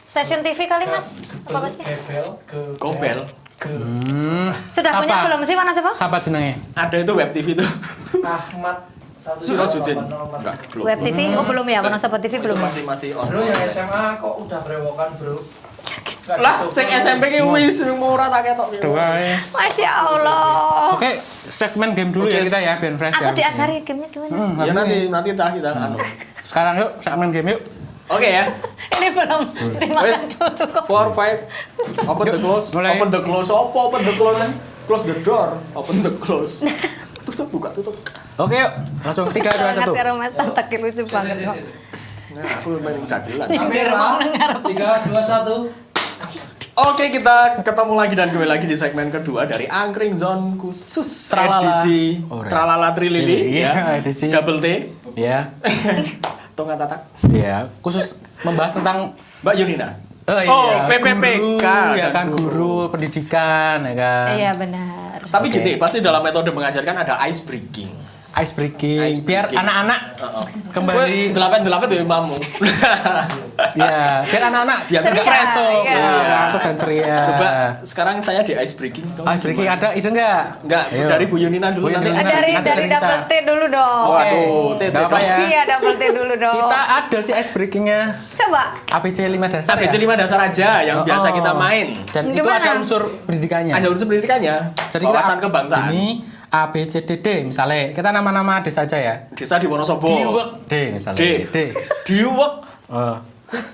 Stasiun TV kali Mas. Apa sih? Gebel, Gobel. Sudah punya Apa? belum sih Mana sih, Pak? Siapa jenenge? Ada itu web TV tuh. Ahmad Sirojudin. 180. Enggak, belum. Web TV? Oh belum ya, Wonosobo TV belum. Masih on. Bro, yang SMA kok udah berewokan bro? Nggak Lah, dicoba. sing SMP ki wis mau ora tak ketok. Dua ya. Masya Allah. Oke, segmen game dulu ya Oke. kita ya, biar fresh ya. Aku diajari gamenya gimana? Ya nanti tak kita anu. Sekarang yuk, segmen game yuk. Oke ya. Ini belum dimakan Wes. dulu kok. 4 5 open the close. Mulai. Open the close. Apa open the close? Close the door. Open the close. Tutup buka tutup. Oke yuk, langsung 3, 2, 1. Sangat ya Mas Tatak lucu banget kok. Nah, aku main cakilan. Nyindir mau dengar. 3, 2, 1. Oke, kita ketemu lagi dan kembali lagi di segmen kedua dari Angkring Zone khusus Tralala. edisi Oh, right. Tralala Trilili Iya, ya. edisi. Double T. Ya, Tonga tatak. ya. Khusus membahas tentang Mbak Yunina. oh, iya, PPPK guru, ya dan kan guru pendidikan ya kan. Iya benar. Tapi Oke. gini, pasti dalam metode mengajarkan ada ice breaking. ice breaking biar anak-anak kembali delapan tuh imamu. ya biar anak-anak Biar nggak ceria, fresh tuh iya. ngantuk dan ceria. Coba sekarang saya di ice breaking dong. ice breaking ada ide nggak? Enggak, Ayo. dari Bu Yunina dulu Bu nanti. Yunina. Dari Nanti dari kita. double T dulu dong. Oh, aduh, Nggak apa-apa ya. Iya, double T dulu dong. Kita ada sih ice breakingnya Coba. ABC 5 dasar ABC ya. 5 dasar aja yang biasa kita main. Dan itu Gimana? ada unsur pendidikannya. Ada unsur pendidikannya. Jadi kita Wawasan kebangsaan. Ini A B C D D misalnya kita nama-nama desa aja ya. Desa di Wonosobo. Diwek D misalnya. D. Diwek. Oh,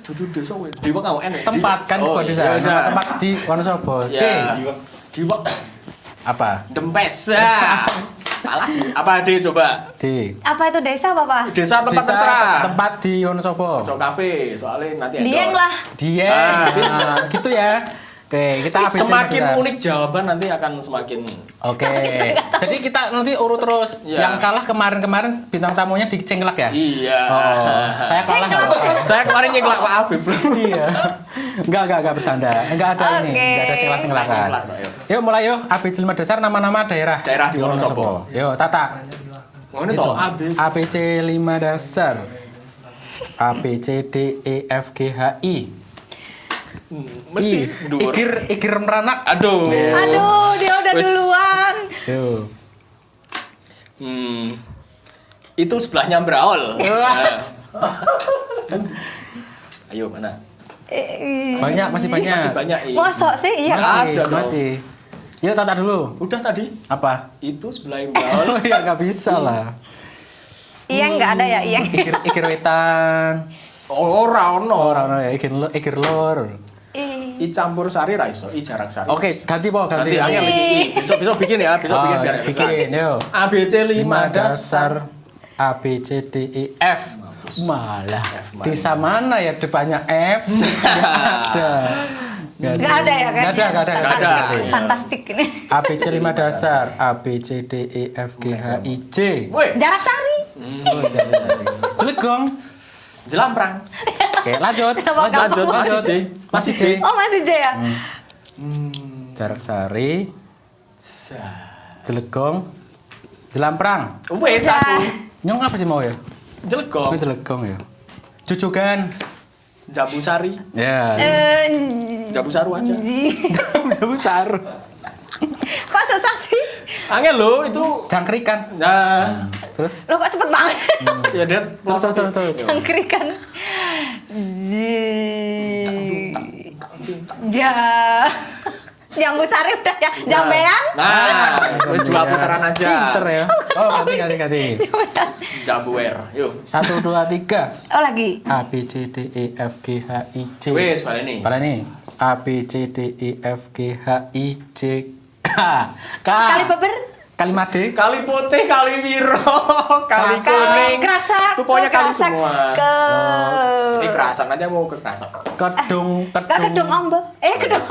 Dudu desa we. Diwek apa enak? tempat kan bukan desa. iya, Nama udah. tempat di Wonosobo. D. Ya. Diwek. Apa? Dempes. Alas. Apa D coba? D. Apa itu desa, Bapak? Desa tempat Desa, terserah. tempat di Wonosobo. Cok Cafe, soalnya nanti Dieng endorse. lah. Dia. Nah, gitu ya. Oke, kita ABC Semakin kita. unik jawaban nanti akan semakin Oke. Jadi kita nanti urut terus. Iya. Yang kalah kemarin-kemarin bintang tamunya dicengklak ya? iya. Oh, saya kalah nggak apa-apa. Saya kemarin nyeklak Pak Afif. Iya. Enggak bercanda. Enggak ada ini. Oke. Enggak ada cengklak-cengklakan. Cengklak, ayo. Yuk mulai yuk. ABC 5 dasar nama-nama daerah. Daerah di Wonosobo. Yuk, Tata. Ngono Itu. to, Abis. ABC 5 dasar. A B C D E F G H I. Mesti dhuwur. Ikir meranak. Aduh. Aduh, dia udah Wes. duluan. Yuk. Itu sebelahnya Braol. Wah. Ayo mana? Banyak, masih banyak. Masih banyak. Mosok sih? Iya. Masih, Ada dong. masih. Yuk Tata dulu. Udah tadi. Apa? Itu sebelahnya Braol. Oh ya nggak bisa lah. Iya, nggak ada ya, iya. Ikir wetan. Ora ono. Orang ya ikir lor. I campur sari ra iso, i jarak sari. Oke, ganti po, ganti. Nanti angin lagi. Besok bikin ya, besok bikin biar bisa. bikin, yuk. ABC 5 5 dasar. dasar A B C D E F. Malah desa mana ya depannya F? Nggak ada. Nggak ada ya kan? Nggak ada. Nggak ada. Fantastik ini. A B C 5 dasar A B C D E F G H I J. Woi, Jarak sari. Oh, Cilegong. Jelamprang. Oke, lanjut. Kenapa Lanjut, masih J. Masih J. Oh, masih J ya? Jarak Sari, Cilegong, Jelamprang. Wes aku. Nyong apa sih mau ya? Jelegong. Ini Cilegong ya. Jujukan. Jambu sari. Ya. Jambu saru aja. Udah besar. Kok susah sih? Angin lo itu. Jangkrikan. Nah, Terus? Lo kok cepet banget? ya dia Terus. Jangkrikan. Jambu sari udah ya. Jambean. Nah, wes 2 putaran aja. Pinter ya. Oh, ganti. Jambu air. Yuk. 1, 2, 3. Oh, lagi. A B C D E F G H I J. Wes, baleni. Pada nih. A B C D E F G H I J K. Kali beber. Kalimat D. Kali putih, kali biru, kali kuning. Kerasa. Itu pokoknya kali Kerasak. semua. Ke. Ini kerasan aja mau ke kerasan. Kedung. Kedung ombo. Kedung.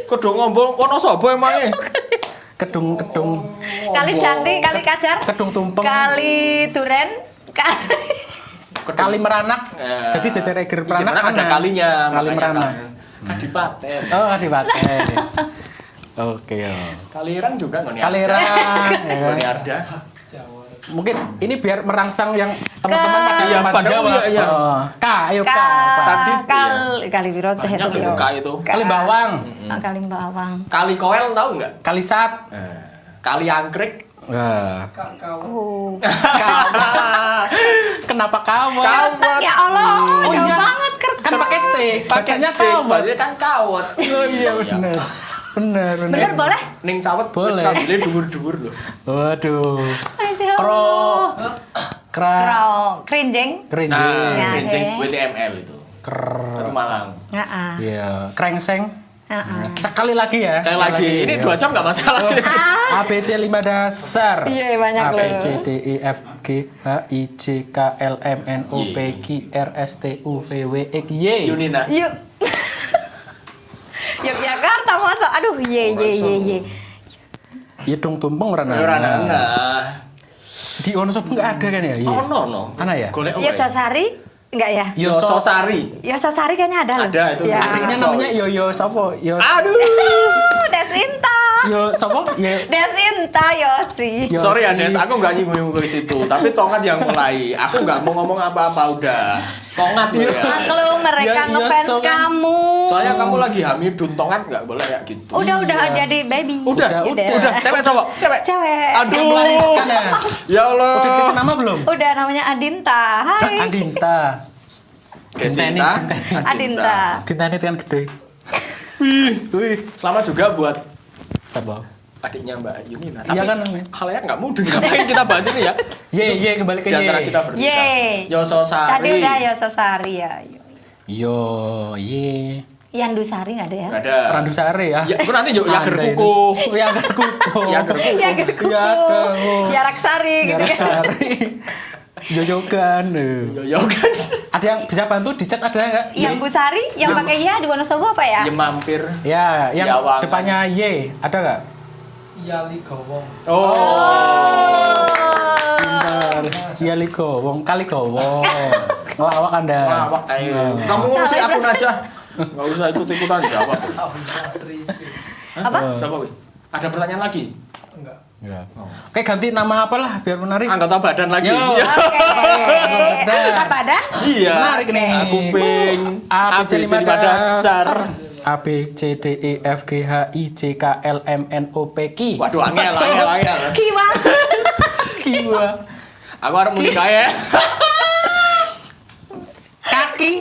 Kedung ngombong Wonosobo emangnya. Kedung. Kali Jati, kali Kajar. Kedung tumpeng. Kali Duren. Kali meranak. Ya. Jadi jajar Eger meranak Ada mana? kalinya. Kali makanya meranak. Kadipaten. Oh, Kadipaten. Oke, ya. Kalirang juga nggak nih? Kalirang. ya kan? Nggak ada. Mungkin ini biar merangsang yang teman-teman pada Iya, tempat pada Jawa. iya. Oh, K, ayo K. Apa? Tadi, Kali Biro teh Banyak itu. loh K itu. Kali bawang, Kali Bawang. Kali koel tahu nggak? kali sat. Kali angkrik. Wah. Oh. Kenapa kamu? Kawat. Ya Allah, Oh, jauh iya. banget Kan pakai C, bacanya C, kawat. bacanya kan kawat. Oh iya benar. Benar. Bener boleh? Ning cawet Boleh. kabelnya dhuwur-dhuwur loh. Waduh. Masya Kro. Allah. Kra. Kerinjeng. Kerinjing. Nah, Ya, kencing oke. WTML itu. Satu Malang. Heeh. Iya, krengseng. Heeh. Sekali lagi ya. Sekali lagi. Ini 2 jam nggak masalah. A B C 5 dasar. Iya, banyak A B loh. C D E F G H I J K L M N O P Q R S T U V W X Y. Yunina. Yuk. Yogyakarta masa. Aduh, ye. Hitung tumpeng ora Ora ana. Di Wonosobo enggak ada kan ya? Iya. Oh no. Ana ya? Golek Ya Josari enggak ya? Yososari. Yososari kayaknya ada loh. Ada, itu. Ya. Adiknya namanya Yoyo sapa? Yo. Aduh. Desinta. Yo sapa? Yo Desinta Yosi. Yosi. Sorry ya Des, aku nggak nyinggung ke situ. Tapi Tongat yang mulai. Aku nggak mau ngomong apa-apa udah. Tongat loh ya. Maklum mereka Ya, ngefans so kan. kamu. Soalnya kamu lagi Hamidun, Tongat nggak boleh ya gitu. Udah jadi baby. Udah. Cewek cowok, cewek. Cewek. Aduh. Melahirkan ya? Ya Allah. Udah dikasih nama belum? Udah namanya Adinta. Hai. Adinta. Gesinta. Adinta. Gintane kan gede. Wih. Selamat juga buat Siapa? adiknya Mbak Yunina. Iya Tapi kan namanya. halnya nggak mudah. Ngapain kita bahas ini ya? Ye kembali ke Di antara ye. kita bertiga. Yeay. Yososari. Tadi udah Yososari ya. Yo ye. Yandusari nggak ada ya? Nggak ada. Randusari ya. Ya, itu nanti yuk Yager Ada Kuku. ini. Yager Kuku. Yager Kuku. Ya Kuku. Ya ada. Yaraksari gitu kan. Randusari. Jojokan. Yo kan. Ada yang bisa bantu di chat ada nggak? Yang Bu Sari yang pakai ya di Wonosobo apa ya? Ya mampir. Ya, yang Yawangan. depannya Y ada nggak? Yali Gowong. Oh. Bentar. Iya Liko, wong kali wong. Ngelawak Anda. Lawak kayak. Kamu ngurusin akun aja. Enggak usah ikut-ikutan jawab. Apa? Siapa wih? Ada pertanyaan lagi? Enggak. Ya. Oke, ganti nama apalah biar menarik. Anggota badan lagi. Yo. Iya. Oke. Anggota badan? Iya. Menarik nih. Aku ping A, B, C, 5 dasar. A, B, C, D, E, F, G, H, I, J, K, L, M, N, O, P, Q. Waduh, angel. Kiwa. Kiwa. Aku harus menikah ya. Kaki.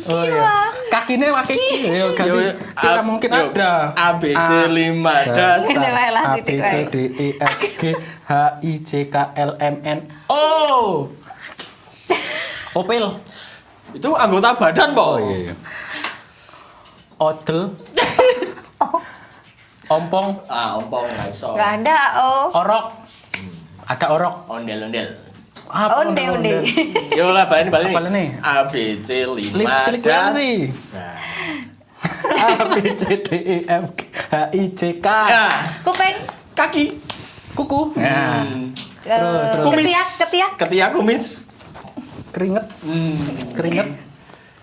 Oh iya. Kakinya pakai Q. Yo, ganti. Tidak mungkin Yuk. ada. A, B, C, 5 dasar. Ini mah A, B, elastik, C, woy. D, E, F, G, H, I, J, K, L, M, N, O. Opel. Itu anggota badan, Bo. iya. Odel. Ompong. Ah, ompong nggak iso. Nggak ada, oh. Orok. Ada orok. Ondel-ondel. Apa Onde. Yo lah, balik Apa nih? A, B, C, 5 Lip-silip sih. dasar. A, B, C, D, E, F, G, H, I, J, K. Ya, Kuping. kaki. Kuku. Nah, Eh, terus. Kumis. Ketiak. Ketiak kumis. Keringet. Keringet.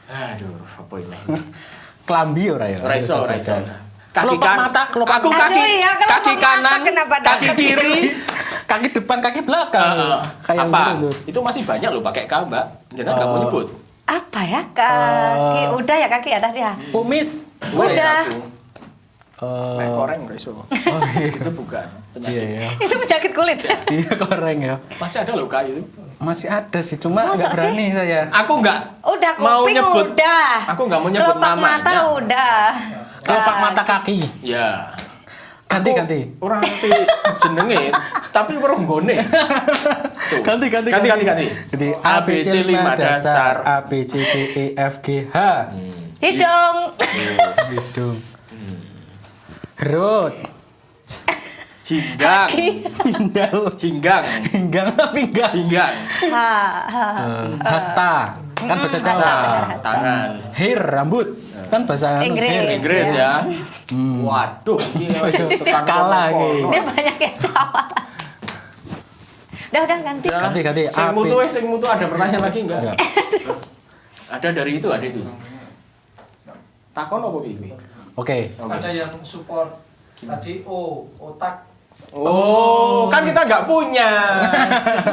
Aduh, apa ini? Kelambi ora ya? Ora iso. Kaki Kelopak mata, kelopak Aku mata. kaki, Aduh, ya, kelopak kaki mata kanan, kenapa dah? kaki kiri. Kaki depan, kaki belakang. Kayak apa? gitu. Itu masih banyak loh pakai K, Mbak. Jangan nggak mau nyebut. Apa ya kaki? Udah ya kaki ya tadi ya. Kumis. Udah. Mek koreng nggak iso. Oh iya. Itu bukan. Iya, Penyakit. iya. Itu penyakit kulit. Iya, koreng ya. Masih ada loh K itu. Masih ada sih, cuma Masa nggak berani saya. Aku nggak Udah mau kuping nyebut. udah. Aku nggak mau nyebut Kelopak namanya. mata udah. Kelopak mata kaki. Ya. Ganti. Orang ngerti jenenge, tapi orang gone. Tuh. Ganti. Jadi A, B, C, 5 dasar. A, B, C, D, E, F, G, H. Hidung. Hidung. Herut. Hinggang. Hinggal. Hinggang. Pinggang. Hinggang. Hasta. Kan bahasa Jawa. Tangan. Hair, rambut. Kan bahasa Inggris. hair. Inggris ya. Waduh, ini tekan Kalah kono-kono. nih. Dia banyak yang Jawa. Udah ganti. Ya. Ganti. Sing A, B. mutu ada pertanyaan lagi enggak? Enggak. Ada dari itu, ada itu. Takon apa ini? Oke. Ada yang support tadi otak. Oh, kan kita nggak punya.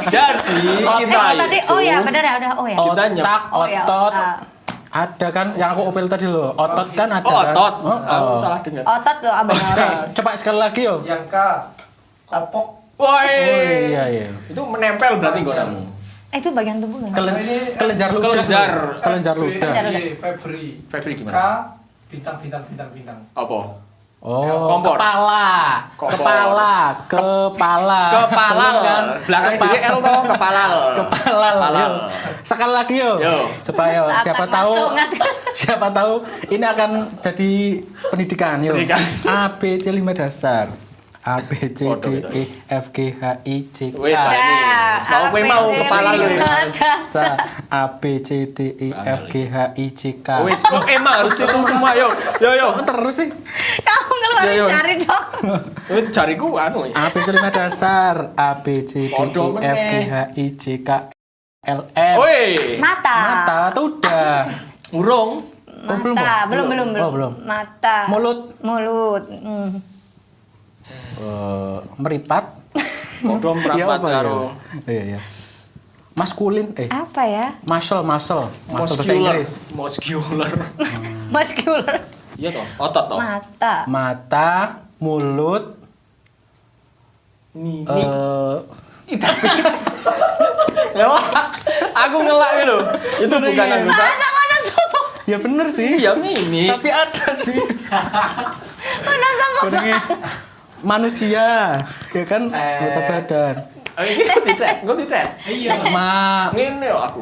Jadi kita Tadi itu ya benar ya udah ya. Kita nyep- Otak, Oh, ya. otot. Ah. Ada kan yang aku opel tadi loh. Otot kan ada. Oh, kan? otot. Oh, Aku oh. salah dengar. Otot tuh abang orang. Coba sekali lagi yo. Yang K. Kopok. Woi. Oh iya. Itu menempel berarti godamu. Itu bagian tubuh nggak? Kelenjar ludah. Kelenjar. Kelenjar ludah. Febri. Febri K. gimana? Bintang. Apa? Oh, Kompor. kepala. Kompor. Kepala. Kepala. kan? Belakang dia L toh, kepala. Kepala. Kepala. Yo. Sekali lagi yo. Yo. Supaya siapa Takkan tahu masuk, siapa tahu ini akan jadi pendidikan yo. Pendidikan. A, B, C 5 dasar. A, B, C, Waduh, D, itu. E, F, G, H, I, J, K. Wes, Pak. Mau kowe mau kepala lu. Dasar. A, B, C, D, E, F, G, H, I, J, K. Wes, emang harus itu semua yo. Yo. Terus sih. Kamu ngeluarin Yo. cari dong. Jariku anu. A, B, C 5 dasar. A, B, C, D, Podo E, F, G, meneh. H, I, J, K, L, M. Woi. Mata. Mata tuh udah. Urung. Oh, belum, Mata. Bang? Belum. Oh, belum. Mata. Mulut. Mulut. meripat. Kodom Iya, merapat apa ya? karo Iya. Maskulin, Apa ya? muscle bahasa muscular. Inggris. Muscular. Muscular. Iya toh, otot toh. Mata. Mata, mulut, Mimi. eh, Ngelak. Aku ngelak gitu. Itu bukan iya. anggota. ya bener sih. Iya, mimi. Tapi ada sih. Mana sama Jenenge manusia, ya kan? Anggota badan. Gue ditet. Iya. Ngene yo aku.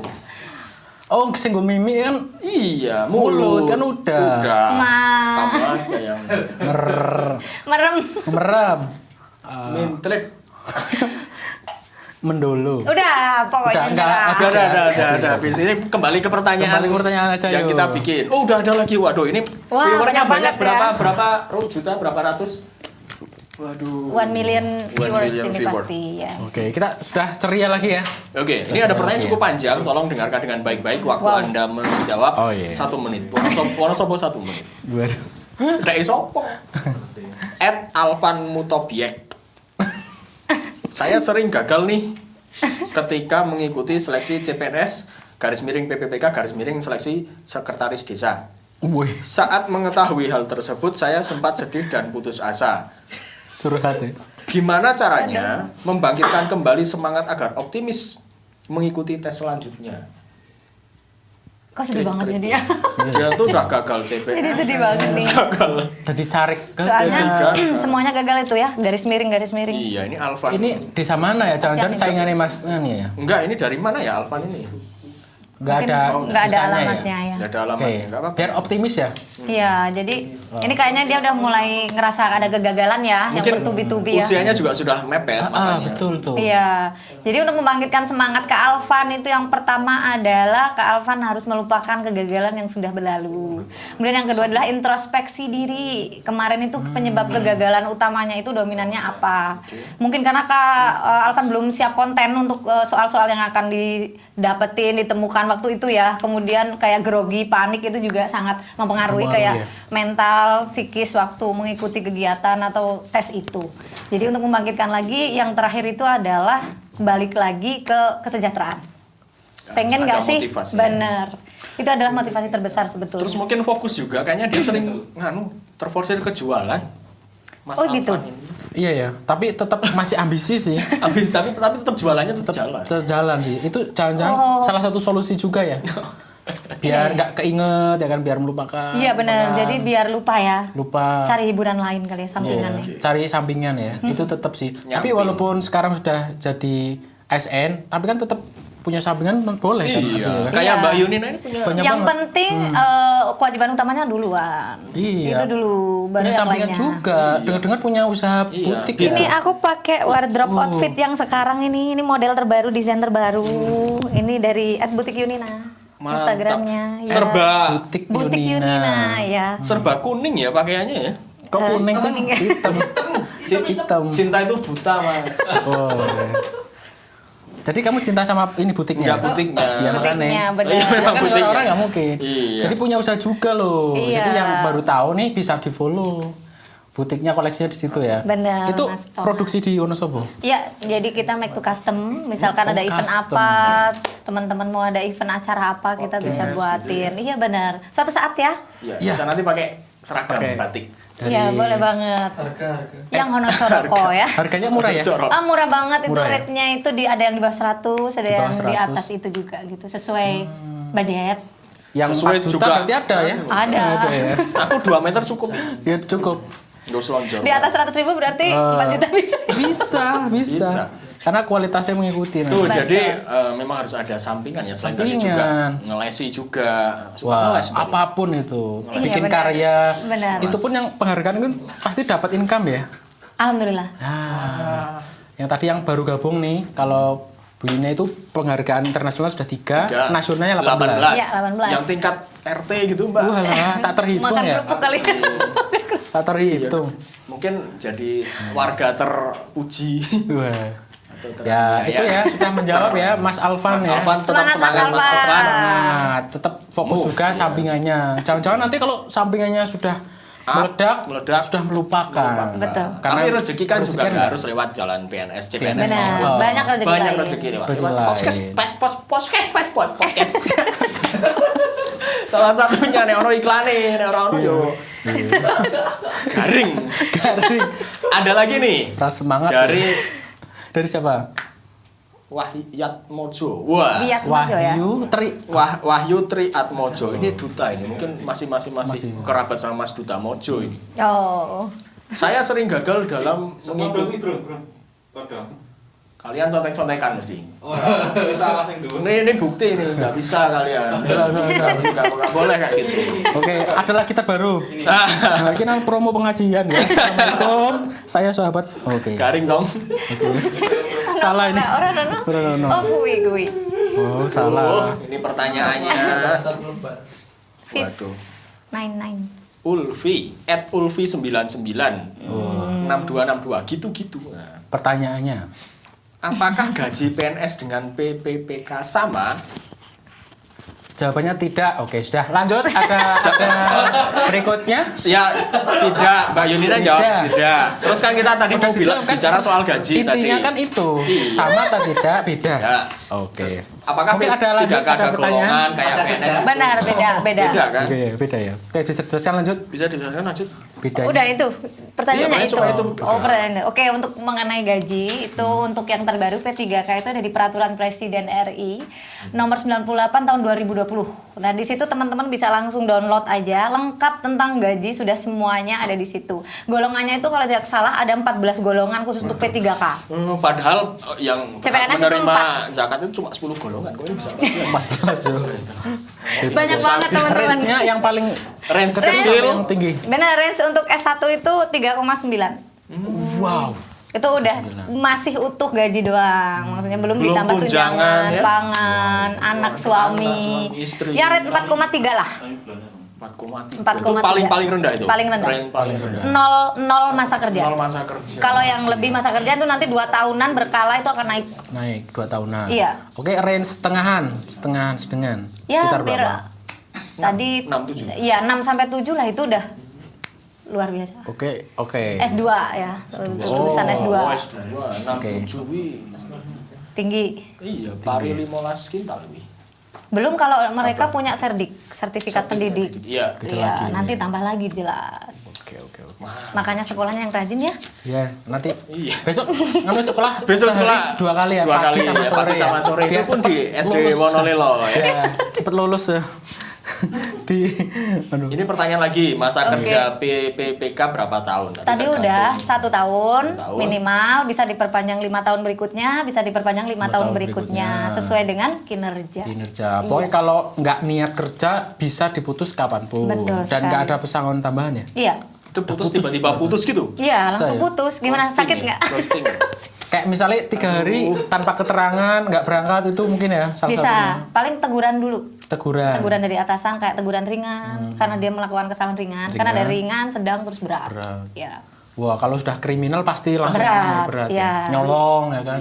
Oh, sing nggo mimi kan Iya, mulut kan udah. Ma. Kamu aja yang Merem. Meram, mintlek. mendolo. Udah, pokoknya Udah, enggak, nyerah. habis. Ada. Habis ini kembali ke pertanyaan. Kembali ke pertanyaan aja, yang yuk. kita bikin. Oh, udah ada lagi. Waduh, ini Wah, viewernya banyak banyak. banget ya. Berapa juta, berapa ratus? Waduh. 1 million viewers million ini viewer. pasti ya. Oke, kita sudah ceria lagi ya. Oke, ini ada pertanyaan cukup panjang. Tolong dengarkan dengan baik-baik. Waktu Wow. Anda menjawab Oh, iya. 1 menit. Wonosobo 1 menit. Waduh. Dek sopo? Alvan Mutobiek. Saya sering gagal nih ketika mengikuti seleksi CPNS _PPPK _seleksi sekretaris desa. Wih, Saat mengetahui hal tersebut, saya sempat sedih dan putus asa. curhat ya. Gimana caranya membangkitkan kembali semangat agar optimis mengikuti tes selanjutnya? Kok sedih banget jadi ya? Dia tuh udah gagal Jadi CPNS. sedih banget nih. Gagal. Tadi cari ke Soalnya Gagal. semuanya gagal itu ya, garis miring. Iya, ini Alvan. ini desa mana ya? Jangan-jangan Siapin, saingannya Mas ini ya? Enggak, ini dari mana ya Alvan ini? Enggak ada nggak ada desanya alamatnya ya. Enggak ada Oke, alamatnya, enggak apa-apa. biar optimis ya. Iya, jadi ini kayaknya dia udah mulai ngerasa ada kegagalan ya, yang bertubi-tubi ya. usianya juga sudah mepet makanya. Betul tuh. Iya, jadi untuk membangkitkan semangat Kak Alvan itu yang pertama adalah Kak Alvan harus melupakan kegagalan yang sudah berlalu. Kemudian yang kedua adalah introspeksi diri. Kemarin itu penyebab kegagalan utamanya itu dominannya apa? Mungkin karena Kak Alvan belum siap konten untuk soal-soal yang akan didapetin, ditemukan waktu itu ya. Kemudian kayak grogi, panik itu juga sangat mempengaruhi kayak ya. mental, psikis waktu mengikuti kegiatan atau tes itu. Jadi untuk membangkitkan lagi, yang terakhir itu adalah balik lagi ke kesejahteraan. Pengen ada nggak sih? motivasi. Bener. Itu adalah motivasi terbesar sebetulnya. Terus mungkin fokus juga, kayaknya dia sering terforsir ke jualan. Mas Oh, gitu? Alvan ini. Iya ya, tapi tetap masih ambisi sih. tapi tetap jualannya tetap jalan. Sejalan sih. Itu jangan-jangan salah satu solusi juga ya. Biar nggak keinget ya kan, biar melupakan. Iya benar. Jadi biar lupa ya. lupa Cari hiburan lain kali ya, sampingan ya. cari sampingan ya. Itu tetap sih. Tapi walaupun sekarang sudah jadi ASN, tapi kan tetap punya sampingan boleh kan. Iya, artinya kan. kayak Iya. Mbak Yunina ini punya Banyak Yang banget. penting kewajiban utamanya duluan. Iya. Itu dulu, baru Punya yang sampingan lainnya. juga. Dengar-dengar punya usaha Iya. butik Ini ya. aku pakai wardrobe outfit yang sekarang ini model terbaru, desain terbaru. Ini dari @butik_yunina. Mantap. Instagramnya. Ya. serba Butik, Butik Yunina, ya. serba kuning ya pakaiannya ya. Kok kuning sih? kuning ya. Hitam. Hitam. Cinta itu buta, Mas. Oh. iya. Jadi kamu cinta sama ini butiknya? Enggak butiknya. Iya makanya. Butiknya, benar. Iya, Ya memang kan butiknya. orang-orang nggak mungkin. Iya. Jadi punya usaha juga loh. Iya. Jadi yang baru tahu nih bisa di follow. Butiknya koleksinya di situ ya. Benar, Itu Mas Thomas. produksi di Wonosobo. Ya, jadi kita make to custom. Misalkan Oh, ada event custom. apa, teman-teman mau ada event acara apa, kita bisa buatin. Iya benar. Suatu saat ya. Iya, Iya. kita nanti pakai seragam Pakai. batik. Iya, boleh banget. Harga. Yang Honosoroko ya. Harganya murah ya? Corok. Murah banget itu Murah ya? rate-nya itu ada yang di bawah 100, ada Di yang bawah di 100. atas itu juga gitu. Sesuai budget. Yang Sesuai 4 juta juga. berarti ada ya? Ada. ya. Aku 2 meter cukup. Ya cukup. Nggak usah lonjong. Di atas 100.000 berarti 4 juta bisa. Bisa, bisa. Bisa. Karena kualitasnya mengikuti. Tuh, nanti. jadi memang harus ada sampingan ya selain tadi juga Sampingan. ngelesi juga. Suka Wah, ngeles, Mbak. apapun itu. Iya, Bikin benar. karya. Benar. Itu pun yang penghargaan itu pasti dapat income ya. Alhamdulillah. Nah, yang tadi yang baru gabung nih, kalau Bu Ina itu penghargaan internasional sudah 3, Tiga. nasionalnya 18. Iya, 18. Yang tingkat RT gitu, Mbak. Walah, tak terhitung Makan ya. kerupuk kali ya. Tak terhitung. Mungkin jadi warga terpuji. Wah. Ya, itu ya sudah menjawab ya Mas Alvan Mas ya. Alvan tetap Semangat, Mas semangat, Mas Alvan. Alvan. Nah, tetap fokus juga sampingannya. Jangan-jangan nanti kalau sampingannya sudah meledak, sudah melupakan. Betul. Karena tapi rezeki kan juga rezeki nggak harus lewat jalan PNS, CPNS. Benar, Oh. banyak rezeki Banyak lain. rezeki lewat Rezeki lain. podcast. Salah satunya nek ono iklane, nek ora ono yo. Garing. Ada lagi nih Ras semangat dari siapa? Wahyat Mojo. Wah. Biat Mojo ya. Wahyu Tri Atmojo. Ini duta ini. Mungkin masih kerabat sama Mas Duta Mojo ini. Oh. Saya sering gagal dalam mengikuti. Kalian contek-contekan mesti. Oh, bisa langsung dulu. Ini bukti ini, nggak bisa kalian. Nggak boleh kayak gitu. Oke, ada lagi terbaru. Nah, ini kan promo pengajian ya. Assalamualaikum, saya sahabat. Oke. Garing dong. Salah ini. Orang. Oh, kui. Oh, salah. Ini pertanyaannya. Waduh. 99. Ulfi, @ulfi99. 6262 gitu-gitu. Nah. Pertanyaannya, Apakah gaji PNS dengan PPPK sama? jawabannya tidak. Oke, sudah lanjut. Ada berikutnya. Ya, tidak. Mbak Yunina jawab Tidak. tidak. Terus kan kita tadi Udah mau dijawab kan? bicara soal gaji Intinya tadi. kan itu, sama atau tidak, beda. Ya. Oke. Apakah Mungkin ada lagi, 3K ada pertanyaan? golongan kayak PNS? Benar, beda. Beda kan? Oke, beda ya. Oke, bisa dijelaskan lanjut. Bisa dijelaskan lanjut? Bedanya. Udah itu pertanyaannya Iya, itu. cuma itu. Oh, pertanyaan itu. Oke, untuk mengenai gaji itu untuk yang terbaru P3K itu ada di Peraturan Presiden RI nomor 98 tahun 2020. Nah, di situ teman-teman bisa langsung download aja lengkap tentang gaji, sudah semuanya ada di situ. Golongannya itu kalau tidak salah ada 14 golongan khusus untuk P3K. Padahal yang CPNS itu menerima 4. zakat itu cuma 10 golongan. Kok ini bisa Banyak banget teman-teman. Range-nya yang paling range kecil kecil. yang tinggi. Benar, range untuk S1 itu 3,9. Wow. Itu udah masih utuh gaji doang, maksudnya belum Belum ditambah tunjangan, tunjangan, ya? pangan, anak suami. istri. Ya rate 4,3 lah. 4,3. 4,3. Itu paling rendah itu. Paling rendah. Range paling rendah. Nol masa kerja. 0 masa kerja. Kalau yang lebih masa kerja itu nanti 2 tahunan berkala itu akan naik. Naik 2 tahunan. Iya. Oke, range sedengan. Ya, Sekitar hampir berapa? tadi 6-7. Iya, 6 sampai 7 lah itu udah luar biasa. Oke. S2 ya, lulusan S2. Oh, S2. 6, Oke. 7 wih. Tinggi. Iya, pari 15 kintal wih. Belum kalau mereka punya sertifikat pendidik. Iya. Iya, nanti tambah lagi jelas. Oke. Makanya sekolahnya yang rajin ya. Ya, nanti Iya. besok sekolah. Besok sehari sekolah 2 kali ya, 2 pagi kali sama ya, sore. pagi sama sore. Biar Itu pun cepet di SD lulus. Wonolilo ya. Ya, cepet lulus ya. Aduh. Ini pertanyaan lagi, masa Oke. kerja PPPK berapa tahun? Tadi tergantung. udah 1 tahun, 1 tahun. minimal, bisa diperpanjang 5 tahun berikutnya, bisa diperpanjang 5 tahun tahun berikutnya, berikutnya. sesuai dengan kinerja. Kinerja. Pokoknya kalau nggak niat kerja bisa diputus kapanpun. Betul Dan nggak sekali. ada pesangon tambahan ya. Iya, Itu putus tiba-tiba putus gitu. iya langsung Saya. putus. Gimana, Ghosting sakit ya? nggak? Ghosting. Kayak misalnya 3 hari tanpa keterangan nggak berangkat itu mungkin ya salah Bisa, satunya. paling teguran dulu. Teguran. Teguran dari atasan kayak teguran ringan, karena dia melakukan kesalahan ringan. Kan ada ringan, sedang, terus berat. Berat. Ya. Wah, kalau sudah kriminal pasti langsung Berat, ya. ya. Nyolong ya kan.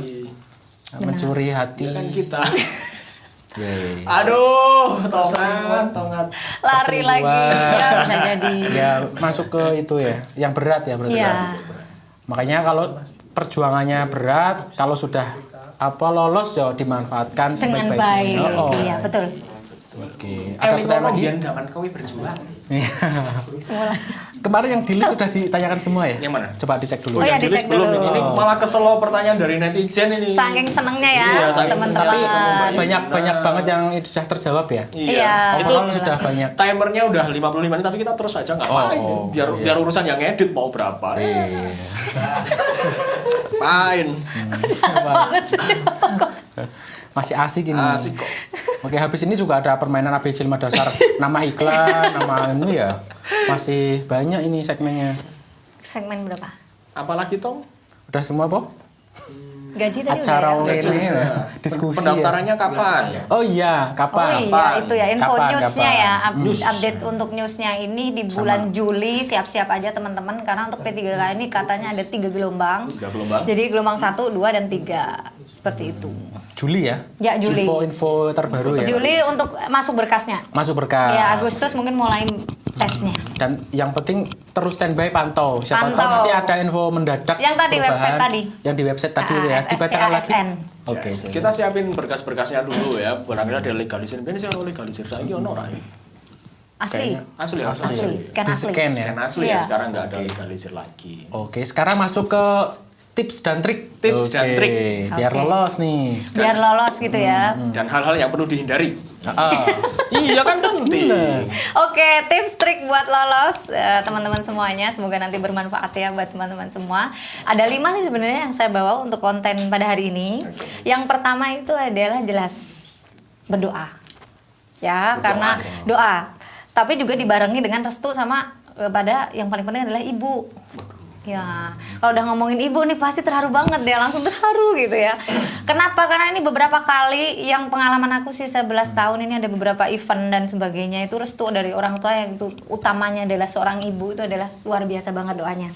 Mencuri hati. Ya kan kita. Yeay. Aduh, tongat. Lari Perselingkuhan. lagi, ya bisa jadi. Ya masuk ke itu ya, yang berat ya berarti. Iya. ya. Makanya kalau perjuangannya berat, kalau sudah lolos ya dimanfaatkan Dengan sebaik-baiknya. baik. Oh. Iya, betul. Oke. Ada pertanyaan lagi? Jangan kowe berjuang. Iya. Semula. Kemarin yang di list sudah ditanyakan semua ya? Yang mana? Coba dicek dulu. Oh, ya, Di list dicek belum dulu. ini malah keselo pertanyaan dari netizen ini. Saking senengnya ya, Iya, saking teman-teman. Tapi senengnya. banyak banget yang itu sudah terjawab ya. Iya. Itu Overall sudah banyak. timernya udah 55 menit tapi kita terus aja nggak apa-apa. Oh, biar iya. biar urusan yang edit mau berapa. Iya. Main. Banget sih. Masih asik ini. Asik kok. Oke, habis ini juga ada permainan ABC 5 dasar. Nama iklan, nama ini ya. Masih banyak ini segmennya. Segmen berapa? Apalagi Tom? Udah semua, Po? Gaji tadi Acara udah ya? ini ya. Diskusi. Pendaftarannya kapan? Oh iya, kapan? Oh iya, itu ya info Kapan, newsnya kapan? ya, update untuk newsnya ini di bulan Juli, siap-siap aja teman-teman karena untuk P3K ini katanya ada 3 gelombang. 3 gelombang. Jadi gelombang 1, 2, dan 3 seperti itu. Juli ya? Ya, Juli. Info terbaru ya. Juli untuk masuk berkasnya. Masuk berkas. Ya Agustus mungkin mulai tesnya. Dan yang penting terus standby pantau. Siapa tahu Pantau. nanti ada info mendadak. Yang tadi perubahan. website tadi. Yang di website tadi itu ya, dibacakan lagi. ASN. Oke. Kita siapin berkas-berkasnya dulu ya. Barangkali ada legalisir. Ini sih ono legalisir saiki ono ora ya? Asli. Asli. Scan Di asli. scan ya. Kan asli Iya. ya, sekarang nggak ada legalisir lagi. Oke, sekarang masuk ke tips dan trik. Tips dan Oke, trik. biar Oke. lolos nih. Biar lolos gitu ya. Dan hal-hal yang perlu dihindari. Ah, Iya kan penting. Oke, tips trik buat lolos teman-teman semuanya. Semoga nanti bermanfaat ya buat teman-teman semua. Ada 5 sih sebenarnya yang saya bawa untuk konten pada hari ini. Yang pertama itu adalah jelas berdoa. Ya, Berdoa karena ya. doa. Tapi juga dibarengi dengan restu sama kepada yang paling penting adalah ibu. Ya, kalau udah ngomongin ibu nih pasti terharu banget deh, langsung terharu gitu ya. Kenapa? Karena ini beberapa kali yang pengalaman aku sih 11 tahun ini ada beberapa event dan sebagainya itu restu dari orang tua yang itu utamanya adalah seorang ibu itu adalah luar biasa banget doanya.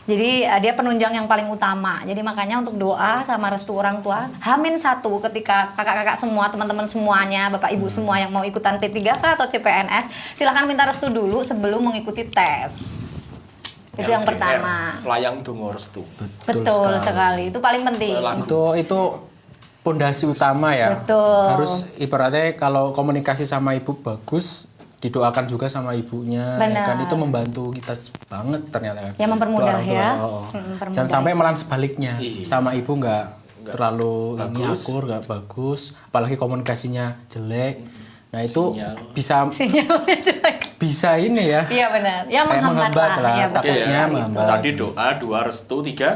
Jadi dia penunjang yang paling utama. Jadi makanya untuk doa sama restu orang tua H-1 ketika kakak-kakak semua, teman-teman semuanya, bapak ibu semua yang mau ikutan P3K atau CPNS, silahkan minta restu dulu sebelum mengikuti tes. Itu yang LDR, pertama. Layang dungo restu. Betul sekali. Itu paling penting. itu pondasi utama ya. Betul. Harus ibaratnya kalau komunikasi sama ibu bagus, didoakan juga sama ibunya. Benar. Ya kan itu membantu kita banget ternyata kan. Ya, mempermudah Doa orang tua, ya. oh. Mempermudah. Jangan sampai malah sebaliknya. Iya. Sama ibu nggak terlalu ini bagus. akur, nggak bagus, apalagi komunikasinya jelek. Nah itu Sinyal. bisa Sinyalnya jelek. bisa ini ya. Iya benar. Ya Kayak menghambat menghambat lah. lah, Ya, takutnya betul Oke, sekali. menghambat. Tadi doa, 2 restu, 3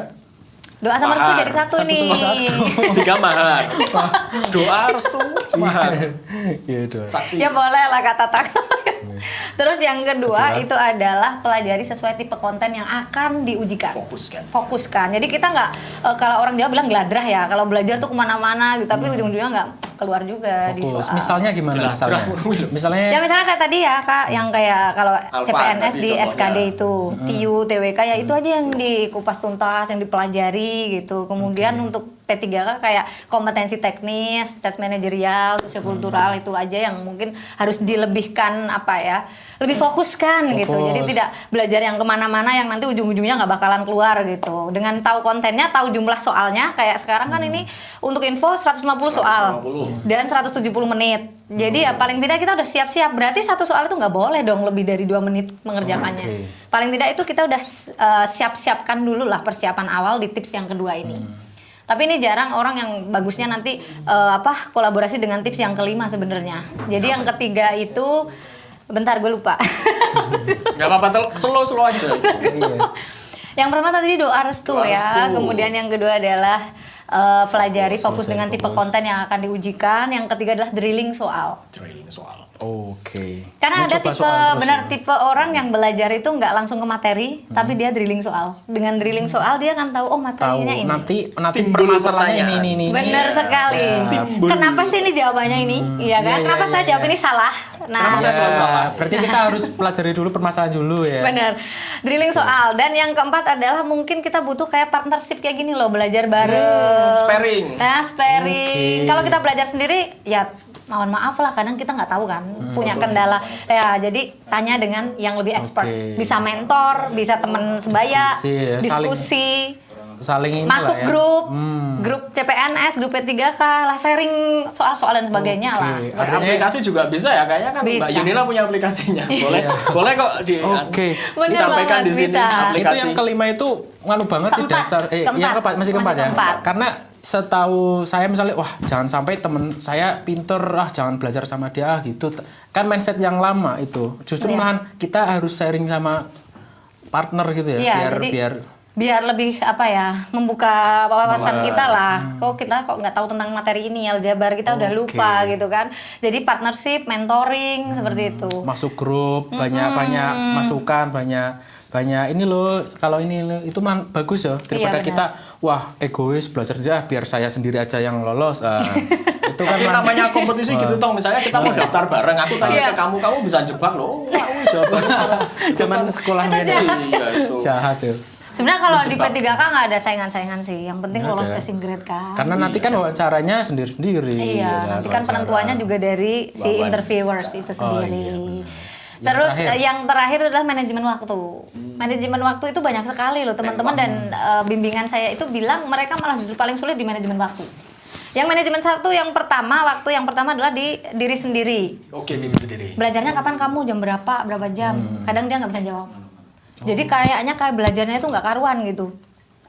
Doa sama restu mahar. jadi satu Satu nih. sama satu. 3 mahar. Doa, restu, mahar. Gitu. Saksi. Ya boleh lah kata tak. Terus yang kedua itu adalah pelajari sesuai tipe konten yang akan diujikan. Fokuskan. Jadi kita nggak kalau orang Jawa bilang geladrah ya. Kalau belajar tuh kemana-mana gitu, tapi ujung-ujungnya nggak keluar juga di Fokus. soal. Misalnya gimana Geladrah. misalnya? Misalnya Ya misalnya kayak tadi ya kak, yang kayak kalau Alfa CPNS tadi di contohnya. SKD itu, TIU, TWK ya itu aja yang dikupas tuntas, yang dipelajari gitu. Kemudian untuk P3K kayak kompetensi teknis, tes manajerial, sosiokultural itu aja yang mungkin harus dilebihkan apa ya, lebih fokuskan gitu. Fokus. Jadi tidak belajar yang kemana-mana yang nanti ujung-ujungnya nggak bakalan keluar gitu. Dengan tahu kontennya, tahu jumlah soalnya, kayak sekarang kan ini untuk info 150 soal 150. dan 170 menit. Jadi ya paling tidak kita udah siap-siap. Berarti satu soal itu nggak boleh dong lebih dari 2 menit mengerjakannya. Oke. Paling tidak itu kita udah siap-siapkan dulu lah persiapan awal di tips yang kedua ini. Tapi ini jarang orang yang bagusnya nanti kolaborasi dengan tips yang kelima sebenarnya. Jadi yang ketiga itu bentar gue lupa. Gak apa-apa, slow aja. iya. Yang pertama tadi doa restu Doa ya. restu. Kemudian yang kedua adalah pelajari fokus dengan tipe konten yang akan diujikan. Yang ketiga adalah drilling soal. Training soal. Oke. Karena ada Mencoba tipe soal terus benar ya. tipe orang yang belajar itu nggak langsung ke materi, tapi dia drilling soal. Dengan drilling soal dia akan tahu oh Tahu materinya ini. nanti Timbul permasalahannya pertanyaan. ini. Benar Iya. sekali. Timbul. Kenapa sih ini jawabannya ini? Iya kan? Iya, Kenapa iya, saya iya, jawab iya. ini salah? Nah, Kenapa saya selalu salah? Berarti kita harus pelajari dulu permasalahan dulu ya. benar. Drilling soal. Dan yang keempat adalah mungkin kita butuh kayak partnership kayak gini loh, belajar bareng. Sparing. Nah, sparing. Oke. Kalau kita belajar sendiri, ya mohon maaf lah, kadang kita nggak tahu kan, punya kendala. Ya, jadi tanya dengan yang lebih expert. Oke. Bisa mentor, bisa teman sebaya, Diskusi ya, diskusi. Saling ini Masuk lah ya. grup CPNS, grup P3K lah, sharing soal-soal dan sebagainya Oke. lah. Artinya- Aplikasi juga bisa ya, kayaknya kan Bisa. Mbak Yunila punya aplikasinya. Boleh kok Oke. Bener disampaikan di banget, sini bisa. aplikasi. Itu yang kelima itu nganu banget sih Keempat. dasar yang keempat masih keempat Masih ya. keempat. Karena setahu saya misalnya wah jangan sampai temen saya pinter jangan belajar sama dia gitu. Kan mindset yang lama itu. Justru Iya. malahan kita harus sharing sama partner gitu ya Iya, biar jadi biar lebih apa ya, membuka wawasan kita lah. Kok kita kok nggak tahu tentang materi ini, aljabar kita udah Oke. lupa gitu kan. Jadi partnership, mentoring seperti itu. masuk grup banyak masukan banyak ini loh kalau ini loh, itu bagus ya daripada Iya, benar. kita wah egois belajar dia biar saya sendiri aja yang lolos. Itu kan Tapi namanya kompetisi gitu toh, misalnya kita mau daftar bareng, aku tanya Iya. ke kamu bisa jebak loh. Wah, wis zaman sekolah Itu ini jahat. Iya itu. jahat ya. Sebenarnya kalau di Menjebak. P3K nggak ada saingan-saingan sih. Yang penting Nggak lolos ada. passing grade kan. Karena nanti kan wawancaranya sendiri-sendiri. Iya, nanti kan wawancara. penentuannya juga dari si Wawan. interviewers itu Oh, sendiri. iya, benar. Terus terakhir. yang terakhir adalah manajemen waktu. Manajemen waktu itu banyak sekali loh teman-teman, dan bimbingan saya itu bilang mereka malah justru paling sulit di manajemen waktu. Yang manajemen satu yang pertama adalah di diri sendiri. Oke, diri sendiri. Belajarnya kapan kamu, jam berapa jam. Kadang dia nggak bisa jawab. Jadi kayaknya kayak belajarnya itu nggak karuan gitu.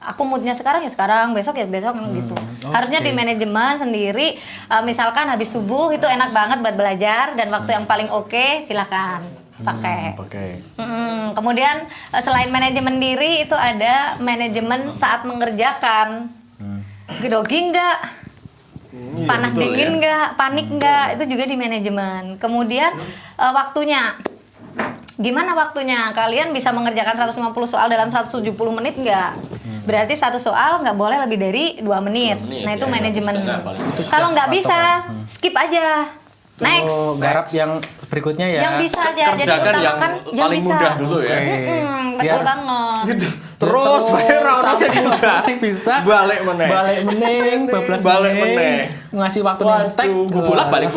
Aku moodnya sekarang ya sekarang, besok ya besok gitu. Harusnya di manajemen sendiri, misalkan habis subuh itu enak banget buat belajar, dan waktu yang paling oke silakan pakai. Kemudian selain manajemen diri itu ada manajemen saat mengerjakan. Grogi nggak? Panas betul, dingin nggak? Panik nggak? Itu juga di manajemen. Kemudian waktunya. Gimana waktunya? Kalian bisa mengerjakan 150 soal dalam 170 menit nggak? Berarti satu soal nggak boleh lebih dari 2 menit. 2 menit, Nah itu ya, manajemen. 1,5 paling. Itu Kalau sudah nggak bisa, skip aja. Next. Oh, garap yang berikutnya ya. Yang bisa aja. Jadi Kerjakan yang utamakan yang paling bisa. mudah dulu ya. Betul Biar- banget. Terus sampai sing bisa balik meneh. Balik meneng, bablas Balik meneh. ngasih waktu nentek. Bolak-balik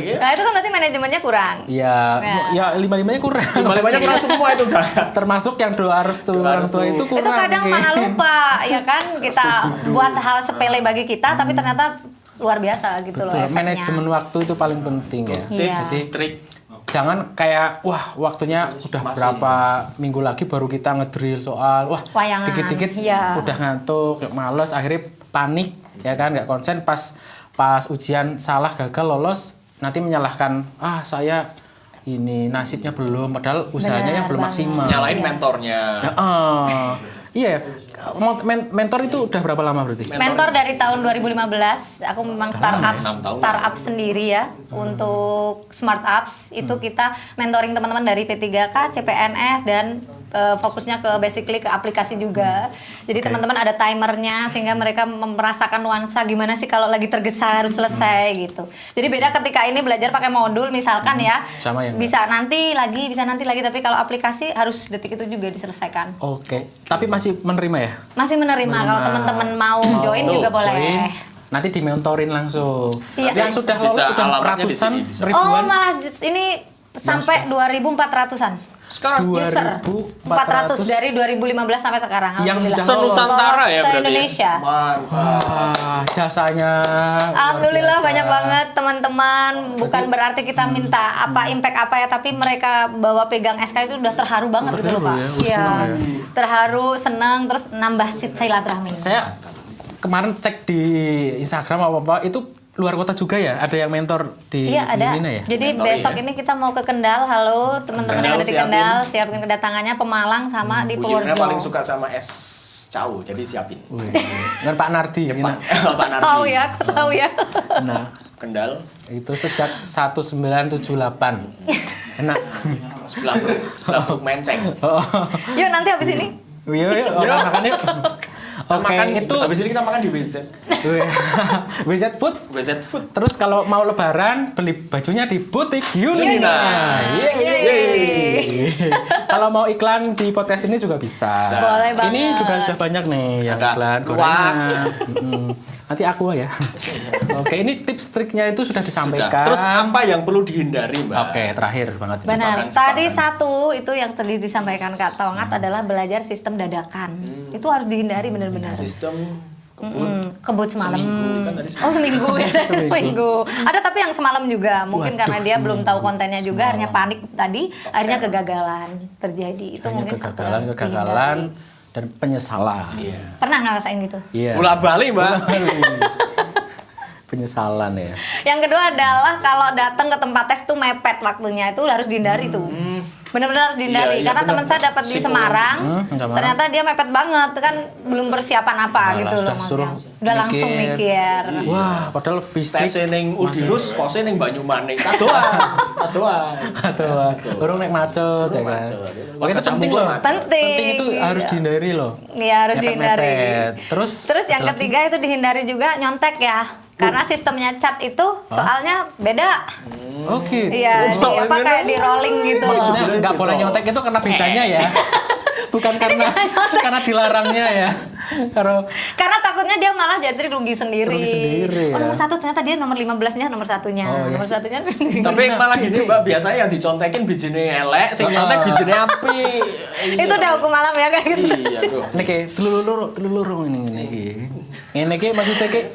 ya. Nah itu kan berarti manajemennya kurang. Ya, ya lima-limanya kurang. Lima-limanya kurang semua itu udah. Termasuk yang doa restu Doa orang tua restu. itu kurang. Itu kadang mungkin. malah lupa, ya kan? Kita buat hal sepele bagi kita, tapi ternyata luar biasa gitu loh Betul, efeknya. manajemen waktu itu paling penting ya. Iya. Jadi Trik. jangan kayak wah waktunya udah Masih. berapa minggu lagi baru kita ngedrill soal, wah Wayangan, dikit-dikit iya. udah ngantuk, males, akhirnya panik ya kan, nggak konsen, pas ujian salah gagal lolos nanti menyalahkan saya ini nasibnya belum, padahal usahanya Benar yang belum banget. maksimal. Nyalain mentornya. Iya, mentor itu udah berapa lama berarti? Mentor dari tahun 2015, aku memang startup 6 tahun. startup sendiri ya. Untuk Smart Apps itu kita mentoring teman-teman dari P3K, CPNS, dan fokusnya ke basically ke aplikasi juga. Jadi teman-teman ada timernya sehingga mereka merasakan nuansa gimana sih kalau lagi tergesa harus selesai gitu. Jadi beda ketika ini belajar pakai modul misalkan ya. Sama ya, bisa nanti lagi, tapi kalau aplikasi harus detik itu juga diselesaikan. Oke, tapi masih menerima ya? Masih menerima. Kalau teman-teman mau join Tuh, juga boleh. join. Nanti dimentorin langsung. Iya. Yang sudah lolos Bisa sudah alamatnya di ratusan, sini, bisa. Oh, ribuan. malah ini sampai 2.400-an. Sekarang User 400 dari 2015 sampai sekarang. Yang Alhamdulillah. se-Nusantara ya berarti ya? Se-Indonesia. Wah, jasanya. Alhamdulillah luar biasa. banyak banget teman-teman. Bukan berarti kita minta apa impact apa ya, tapi mereka bawa pegang SK itu udah terharu banget gitu loh Pak. Terharu ya? Iya. Senang ya? Terharu, senang, terus nambah silaturahmi. Saya kemarin cek di Instagram apa itu luar kota juga ya? Ada yang mentor di Iya ada. Lina ya? Jadi Mentor, besok ya. ini kita mau ke Kendal. Halo teman-teman yang ada di Kendal, Kendal, siapin kedatangannya, Pemalang sama di Bu Yuna Purworejo. paling suka sama es cau, jadi siapin. Wih, dengan Pak Nardi. Lina. Pak Nardi. Tahu ya, aku tahu ya. Nah, Kendal, itu sejak 1978. Enak. sebelah Buk Menceng. Oh. Yuk nanti habis ini. Yuk, makan yuk. Oke, Makan itu habis ini kita makan di WZ. WZ Food. WZ Food. Terus kalau mau lebaran beli bajunya di butik Yunina. Yunina. Yeay. Kalau mau iklan di podcast ini juga bisa. Boleh banget. Ini juga sudah banyak nih yang Ada iklan luwak. gorengan. Nanti aku ya. Oke, ini tips triknya itu sudah disampaikan. Terus apa yang perlu dihindari, Mbak? Oke, terakhir banget. Benar. Jebakan. Tadi satu itu yang tadi disampaikan Kak Tongat adalah belajar sistem dadakan. Itu harus dihindari benar-benar. Sistem kebun. Kebut semalam. Seminggu, kan tadi Oh seminggu ya, seminggu. Ada tapi yang semalam juga. Mungkin Waduh, karena dia belum tahu kontennya juga, akhirnya semalam. panik tadi, akhirnya kegagalan terjadi. Itu Hanya mungkin satu kegagalan, yang kegagalan dihindari. dan penyesalan. Iya. Pernah ngerasain gitu? Iya. Bola balik, Mbak. Penyesalan ya. Yang kedua adalah kalau datang ke tempat tes tuh mepet waktunya, itu harus dihindari tuh. Benar-benar harus dihindari. Iya, iya, Karena benar. teman saya dapat di Psikologis. Semarang, Semarang. ternyata dia mepet banget kan, belum persiapan apa Malah gitu loh sudah maksudnya. suruh Udah langsung mikir. Wah, padahal fisik. Tes ning Udinus, pose ning Banyumanik. Tadoan. Atau orang naik macet ya kan. macet. Oke, itu Warga penting Canggu loh. macet. Penting. Itu harus Iya. dihindari loh. Iya harus dihindari. Mepet-mepet. Terus yang ada lagi? ketiga itu dihindari juga nyontek ya. Karena sistemnya cat itu soalnya beda. Oke. Iya, Oh, di apa kayak di rolling gitu loh. Maksudnya nggak boleh nyontek itu karena bedanya ya. Bukan karena dilarangnya ya. Karena takutnya dia malah jadi rugi sendiri. Rugi sendiri, Oh, ya. nomor 1 ternyata dia nomor 15-nya nomor 1-nya. Oh, Nomor yes. 1-nya. Tapi malah gini Mbak, biasanya yang dicontekin bijine elek, sing nyontek bijine apik. Itu udah hukum alam ya kayak gitu. Iya, tuh. Ini kayak telur ini iki. Ini kayak maksudnya kayak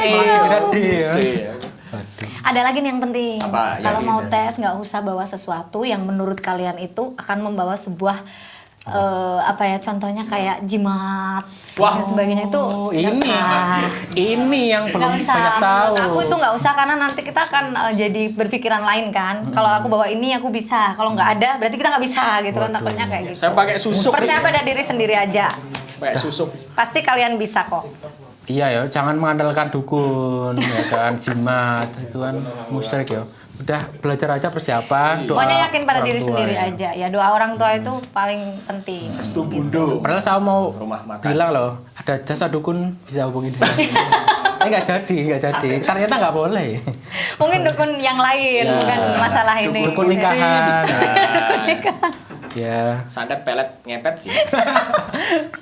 malah dikira D ya. Iya. Waduh. Ada lagi nih yang penting. Apa? Kalau Yang mau ini. tes nggak usah bawa sesuatu yang menurut kalian itu akan membawa sebuah apa ya, contohnya kayak jimat Wah. dan sebagainya itu Oh, nggak ini usah. ini yang belum Nggak usah. banyak tahu. Menurut aku itu nggak usah karena nanti kita akan jadi berpikiran lain kan. Kalau aku bawa ini aku bisa, kalau nggak ada berarti kita nggak bisa gitu kan, takutnya kayak gitu. Saya pakai susuk. Percaya pada diri sendiri aja. Pakai susuk. Pasti kalian bisa kok. Iya ya, jangan mengandalkan dukun ya kan, jimat itu kan musyrik ya. Udah belajar aja persiapan, doa. Pokoknya yakin pada orang diri tua sendiri ya. aja. Ya doa orang tua itu paling penting. Restu bundo. Padahal saya mau Rumah makan. bilang loh, ada jasa dukun bisa hubungi di sini. Nggak jadi. Ternyata nggak boleh. Mungkin dukun yang lain, Ya. bukan masalah ini. Dukun nikahan. Bisa. Ya, Santet pelet ngepet sih.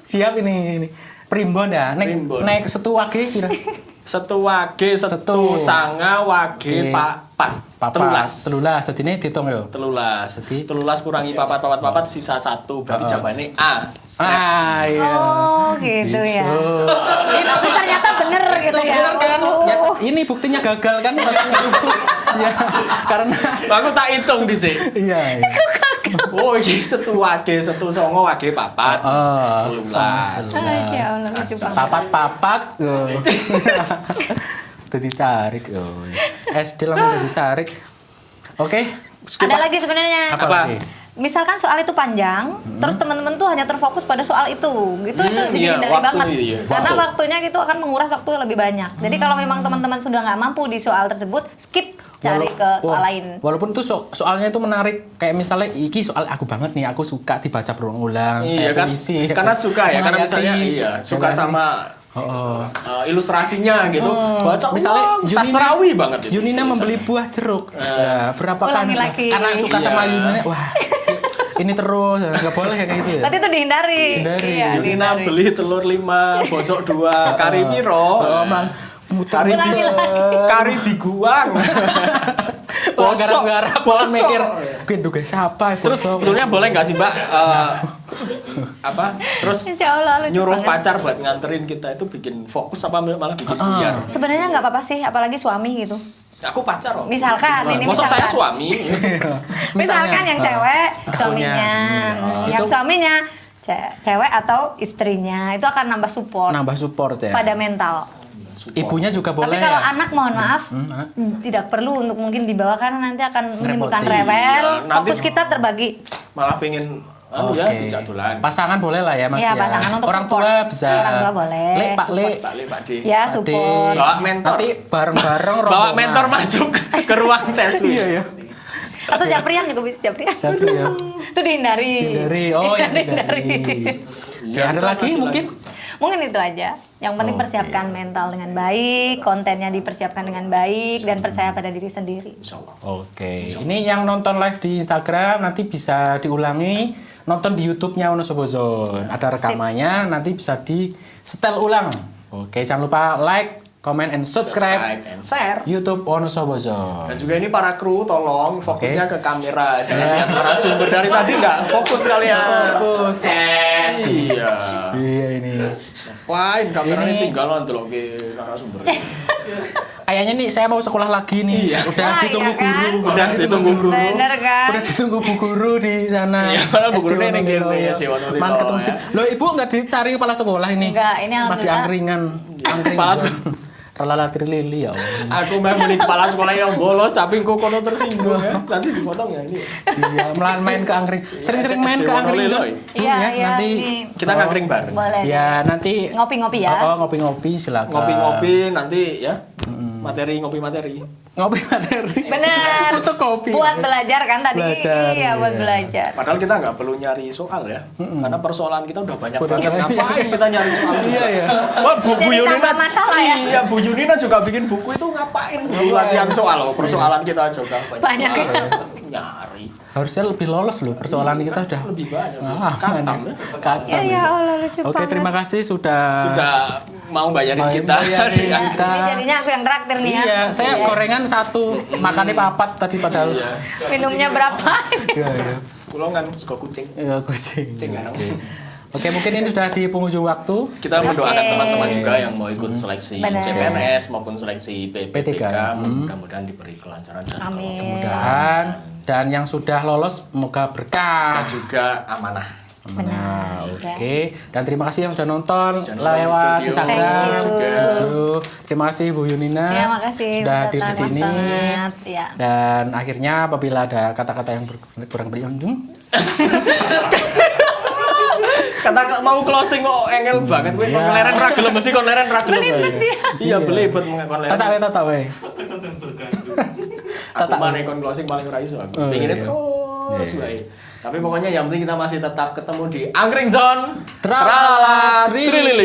siap ini. Primbon ya, Primbon. naik setu wage kira. Setu wage, setu Setu. sanga wage Oke. papat. Telulas. Jadi ini dihitung yo. Telulas. Jadi- Telulas kurangi papat sisa 1. Berarti jawabannya A. Ah, iya. Oh gitu ya. Tapi ternyata bener gitu ya. Bener kan? Oh. Ya, ini buktinya gagal kan pas ya, karena Aku tak hitung di sini. iya. Oh, ini setu wage, setu songo wage papat. Oh, Telulas. Masya Allah lucu banget. papat Jadi carik SD langsung jadi carik. Oke. Ada lagi sebenarnya. Apa Apa? lagi? Misalkan soal itu panjang, terus teman-teman tuh hanya terfokus pada soal itu, gitu itu iya, dihindari waktu, banget, iya. karena Waktu. waktunya itu akan menguras waktu yang lebih banyak. Jadi kalau memang teman-teman sudah nggak mampu di soal tersebut, skip, cari ke soal lain. Walaupun itu soalnya itu menarik, kayak misalnya iki soal aku banget nih, aku suka dibaca berulang-ulang. Iya kayak kan? puisi, Karena suka ya, karena menghayati. misalnya iya, suka Ya kan? sama ilustrasinya gitu. Baca Misalnya ulang, sastrawi banget itu. Yunina membeli buah jeruk. Ya, berapa Ulangi kali? lagi. Karena suka Iya. sama Yunina, wah ini terus nggak boleh kayak gitu ya. Berarti itu dihindari. Hindari. Iya, Yunina dihindari. beli telur 5, bosok 2, kari piro. Oh, man. Muter Kari, Ulangi kari diguang. Wah, garap-garap bosok. mikir duga siapa ya, Terus bosok. sebetulnya boleh nggak sih Mbak apa? Terus Insya Allah lucu nyuruh banget. pacar buat nganterin kita itu bikin fokus apa malah bikin buyar? Sebenarnya nggak apa-apa sih, apalagi suami gitu. Aku pacar kok. Misalkan, ini Masa saya misalkan. suami? Misalkan yang cewek suaminya, yang Itu- suaminya cewek atau istrinya itu akan nambah support nambah support ya. pada mental. Ibunya juga boleh. Tapi kalau ya? anak mohon maaf anak. tidak perlu untuk mungkin dibawa karena nanti akan menimbulkan Ngerepotin. rewel. Iya, nanti- Fokus kita terbagi. Malah pengen ya Oke. dijak dolan. Pasangan boleh lah ya Mas Iya, ya. pasangan untuk orang support. tua bisa. Orang tua boleh. Lek, Pak Le. Pak Le, Pak De. Ya support. Bawa mentor. Nanti bareng-bareng Bawa rombongan. mentor masuk ke ruang tes. Iya ya. Atau japrian juga bisa japrian. Japri ya. Itu dihindari. Hindari. Oh, ya hindari. Iya, Ada lagi mungkin? Mungkin itu aja. Yang penting persiapkan mental dengan baik, kontennya dipersiapkan dengan baik, dan percaya pada diri sendiri. Oke. Ini yang nonton live di Instagram nanti bisa diulangi, nonton di YouTube-nya Wonosobo Zone. Ada rekamannya, nanti bisa di setel ulang. Oke, jangan lupa like, comment, and subscribe and share. YouTube Wonosobo Zone. Dan juga ini para kru tolong fokusnya ke kamera. Jangan lihat narasumber dari tadi nggak fokus kalian. Fokus. Iya. Iya ini. Ngapain kameranya Ini- tinggalan tuh loh ke narasumber. Kayaknya nih saya mau sekolah lagi nih. Udah Wah, ditunggu iya kan? guru. Udah ditunggu guru. Bener kan? Udah ditunggu bu guru di sana. Iya, padahal bu SD gurunya ini Wonolilo, gini, ya. SD Wonolilo, Man ketemu ya. sih. Loh, Ibu nggak dicari kepala sekolah ini? Enggak, ini Mas di alhamdulillah. angkringan. Angkring Kepala zone. Tralala trilili ya Allah. Aku main beli kepala sekolah yang bolos tapi kok kono tersinggung ya. Nanti dipotong ya ini. Iya, main ke angkring. Sering-sering main ke angkring Wonolilo, zone. Iya, iya. nanti Ini Kita ngangkring bareng. boleh. ya nanti Ngopi-ngopi ya. Oh, ngopi-ngopi silakan. Ngopi-ngopi nanti ya. Materi ngopi materi. Ngopi materi. Bener. Untuk kopi. Buat belajar kan tadi. Belajar, Iya, buat iya. belajar. Padahal kita nggak perlu nyari soal ya. Karena persoalan kita udah banyak Udah banget. banyak. Ngapain kita nyari soal juga? Iya, iya. Wah, Bu Jadi Yunina tambah masalah ya? Iya, Bu Yunina juga bikin buku itu ngapain? Bu latihan soal loh. Persoalan kita juga Banyak ya. Nyari. Harusnya lebih lolos loh, persoalan kita udah lebih banyak. Ah, Katam ya. Katam. Ya Allah lucu Oke, banget. terima kasih sudah Mau bayarin Mau kita. bayarin Iya. kita. Ini jadinya aku yang traktir nih ya. Iya, saya gorengan 1, makannya papat tadi padahal. Minumnya berapa? Iya, iya. Pulau kan suka kucing. Iya, kucing. Kucing kan. Oke, mungkin ini sudah di penghujung waktu. Kita mendoakan Oke. teman-teman juga yang mau ikut seleksi Benar. CPNS maupun seleksi PPTK, PTK. mudah-mudahan diberi kelancaran dan Amin. Dan yang sudah lolos semoga dan berkah. juga amanah. Nah, Benar, oke. Dan terima kasih yang sudah nonton Jangan lupa di lewat studio. Instagram. Thank you. Thank you. Terima kasih Bu Yunina. Ya, makasih. Sudah hadir di Mas sini. sangat. Ya. Dan akhirnya apabila ada kata-kata yang kurang beruntung, Kata mau closing kok engel banget gue. Iya. Leren ra gelem mesti kon leren ra gelem. Belibet dia. Iya, belibet mengakon leren. tata we. Aku mari kon closing paling ora iso aku. Oh, Pengennya iya. terus wae. Tapi pokoknya yang penting kita masih tetap ketemu di Angkring Zone. Tralala, Tralala, Trilili.